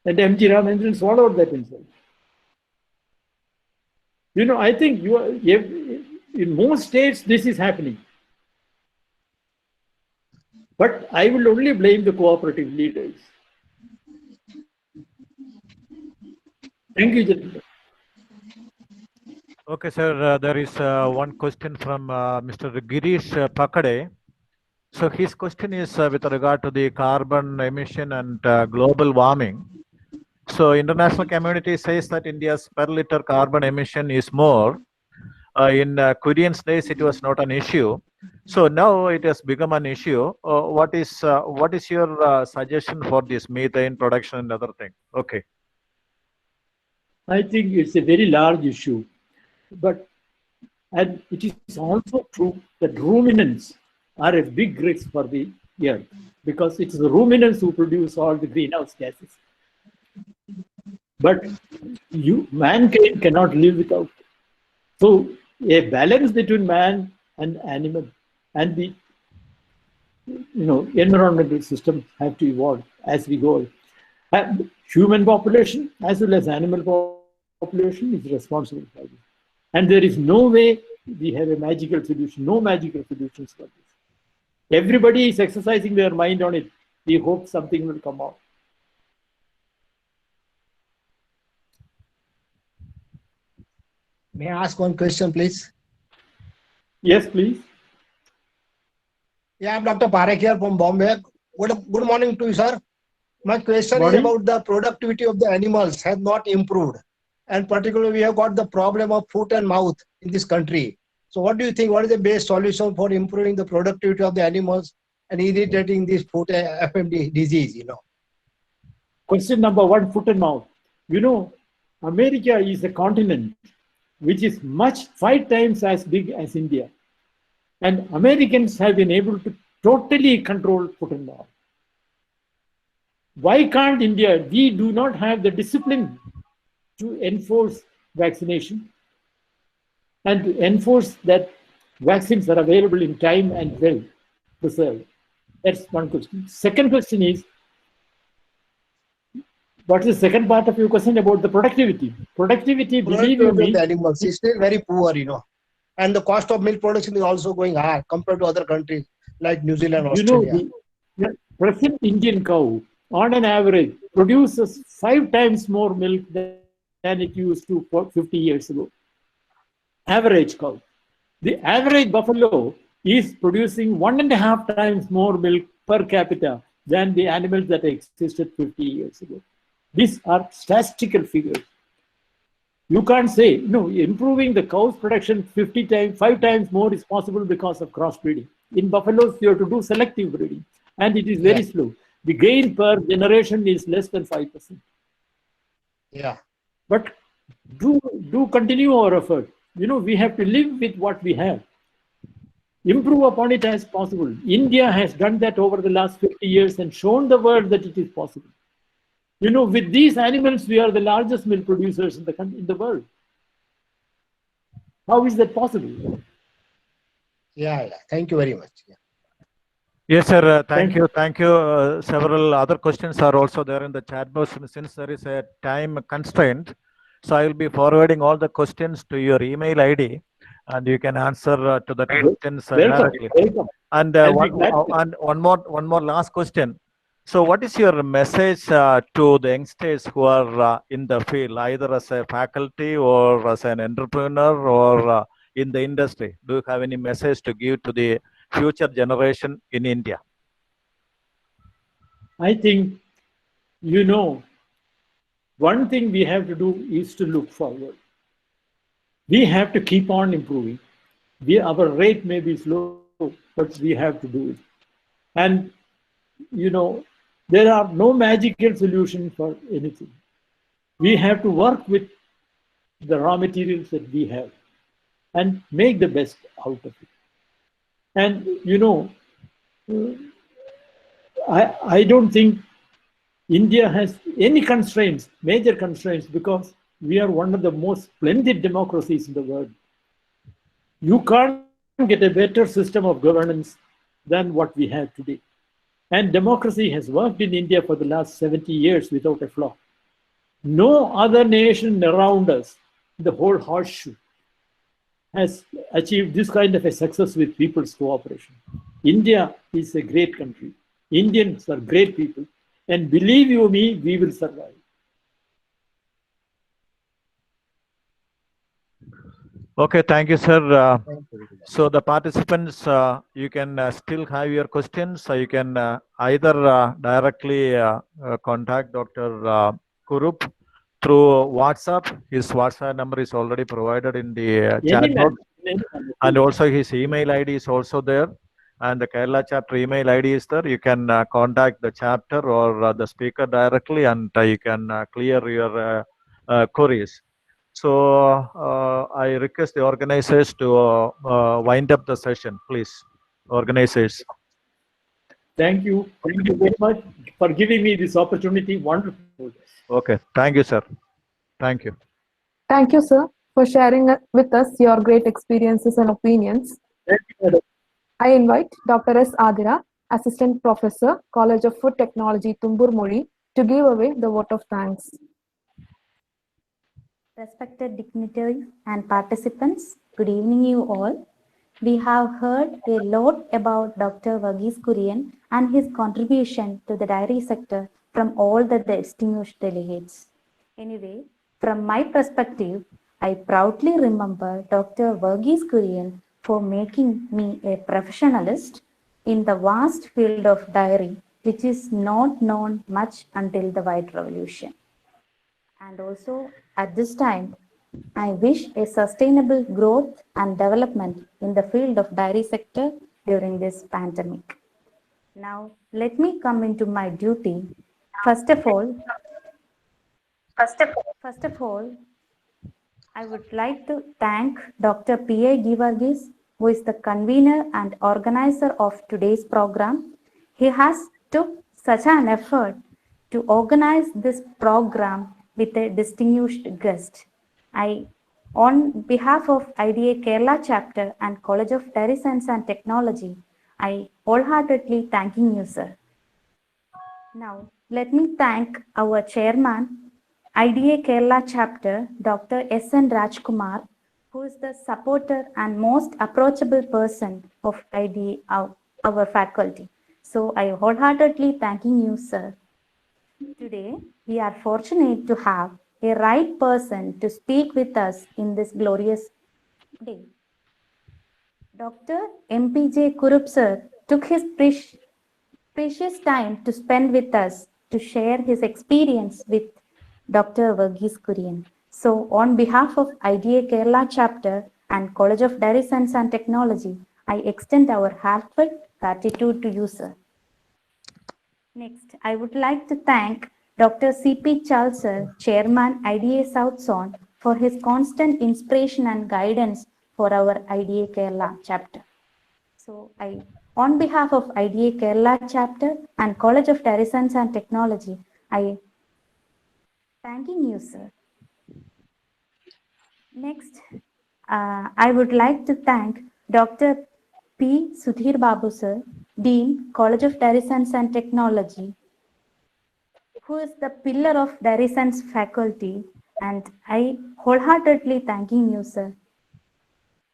And M.G. Ramachandran swallowed that himself. You know, I think in most states this is happening. But I will only blame the cooperative leaders. Thank you, gentlemen. Okay, sir. There is one question from Mr. Girish Pakade. So his question is with regard to the carbon emission and global warming. So international community says that India's per liter carbon emission is more. In Quirion's days, it was not an issue. So now it has become an issue. What is your suggestion for this methane production and other thing? Okay. I think it's a very large issue. But and it is also true that ruminants are a big risk for the earth because it's the ruminants who produce all the greenhouse gases. But mankind cannot live without. So a balance between man and animal and the environmental systems have to evolve as we go. And human population as well as animal population is responsible for this. And there is no way we have a magical solution, no magical solutions for this. Everybody is exercising their mind on it. We hope something will come out. May I ask one question, please? Yes, please. Yeah, I'm Dr. Parekh here from Bombay. Good morning to you, sir. My question is about the productivity of the animals has not improved. And particularly, we have got the problem of foot and mouth in this country. So what do you think? What is the best solution for improving the productivity of the animals and eradicating this foot FMD disease, Question number one, foot and mouth. America is a continent which is 5 times as big as India. And Americans have been able to totally control foot and mouth. Why can't India? We do not have the discipline to enforce vaccination and to enforce that vaccines are available in time and well preserved. That's one question. Second question is, what is the second part of your question about the productivity? Productivity, believe you me, the animals is still very poor, and the cost of milk production is also going high compared to other countries like New Zealand, Australia. The present Indian cow, on an average, produces 5 times more milk than it used to 50 years ago. Average cow. The average buffalo is producing 1.5 times more milk per capita than the animals that existed 50 years ago. These are statistical figures. You can't say, improving the cow's production 5 times more is possible because of crossbreeding. In buffaloes, you have to do selective breeding, and it is very slow. The gain per generation is less than 5%. Yeah. But do continue our effort. We have to live with what we have. Improve upon it as possible. India has done that over the last 50 years and shown the world that it is possible. With these animals, we are the largest milk producers in the world. How is that possible? Yeah. Thank you very much. Yeah. Yes, sir. Thank you. Thank you. Several other questions are also there in the chat box. Since there is a time constraint, so I will be forwarding all the questions to your email ID, and you can answer to the questions directly. Welcome. And one more last question. So, what is your message to the youngsters who are in the field, either as a faculty or as an entrepreneur or in the industry? Do you have any message to give to the future generation in India? I think, one thing we have to do is to look forward. We have to keep on improving. Our rate may be slow, but we have to do it. And, there are no magical solutions for anything. We have to work with the raw materials that we have and make the best out of it. And, I don't think India has any constraints, major constraints, because we are one of the most splendid democracies in the world. You can't get a better system of governance than what we have today. And democracy has worked in India for the last 70 years without a flaw. No other nation around us, the whole horseshoe, has achieved this kind of a success with people's cooperation. India is a great country. Indians are great people. And believe you me, we will survive. Okay, thank you, sir. So the participants, you can still have your questions. So you can either directly contact Dr. Kurup through WhatsApp. His WhatsApp number is already provided in the chat box. And also his email ID is also there. And the Kerala chapter email ID is there. You can contact the chapter or the speaker directly, and you can clear your queries. So I request the organizers to wind up the session, please. Organizers. Thank you. Thank you very much for giving me this opportunity. Wonderful. Okay. Thank you, sir. Thank you. Thank you, sir, for sharing with us your great experiences and opinions. Thank you, madam. I invite Dr. S. Adira, Assistant Professor, College of Food Technology, Tumbur Moli, to give away the vote of thanks. Respected dignitaries and participants, good evening you all. We have heard a lot about Dr. Varghese Kurian and his contribution to the dairy sector from all the distinguished delegates. Anyway, from my perspective, I proudly remember Dr. Varghese Kurian for making me a professionalist in the vast field of dairy, which is not known much until the White Revolution. And also, at this time, I wish a sustainable growth and development in the field of dairy sector during this pandemic. Now, let me come into my duty. First of all, I would like to thank Dr. P.A. Varghese, who is the convener and organizer of today's program. He has took such an effort to organize this program with a distinguished guest. On behalf of IDA Kerala chapter and College of Dairy Science and Technology, I wholeheartedly thanking you, sir. Now, let me thank our chairman, IDA Kerala chapter, Dr. S.N. Rajkumar, who is the supporter and most approachable person of IDA, our faculty. So I wholeheartedly thanking you, sir. Today, we are fortunate to have a right person to speak with us in this glorious day. Dr. MPJ Kurup sir took his precious time to spend with us to share his experience with Dr. Varghese Kurian. So on behalf of IDA Kerala chapter and College of Dairy Science and Technology, I extend our heartfelt gratitude to you, sir. Next, I would like to thank Dr. C.P. Chal sir, Chairman IDA South Zone, for his constant inspiration and guidance for our IDA Kerala chapter. So on behalf of IDA Kerala chapter and College of Dairy Science and Technology, I thanking you, sir. Next, I would like to thank Dr. P. Sudhir Babu sir, Dean, College of Dairy Science and Technology, who is the pillar of Dairy Science faculty, and I wholeheartedly thanking you, sir.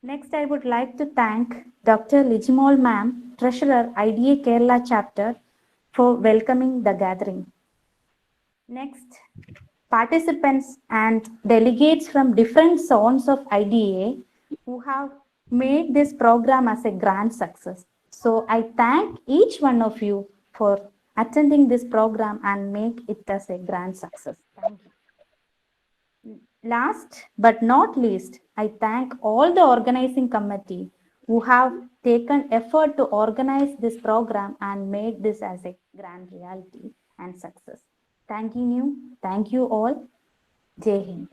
Next, I would like to thank Dr. Lijimol ma'am, Treasurer, IDA Kerala chapter, for welcoming the gathering. Next, participants and delegates from different zones of IDA who have made this program as a grand success. So I thank each one of you for attending this program and make it as a grand success. Thank you. Last but not least, I thank all the organizing committee who have taken effort to organize this program and made this as a grand reality and success. Thanking you. Thank you all. Jai Hind.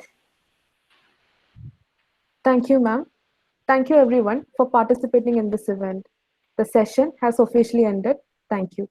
Thank you, ma'am. Thank you, everyone, for participating in this event. The session has officially ended. Thank you.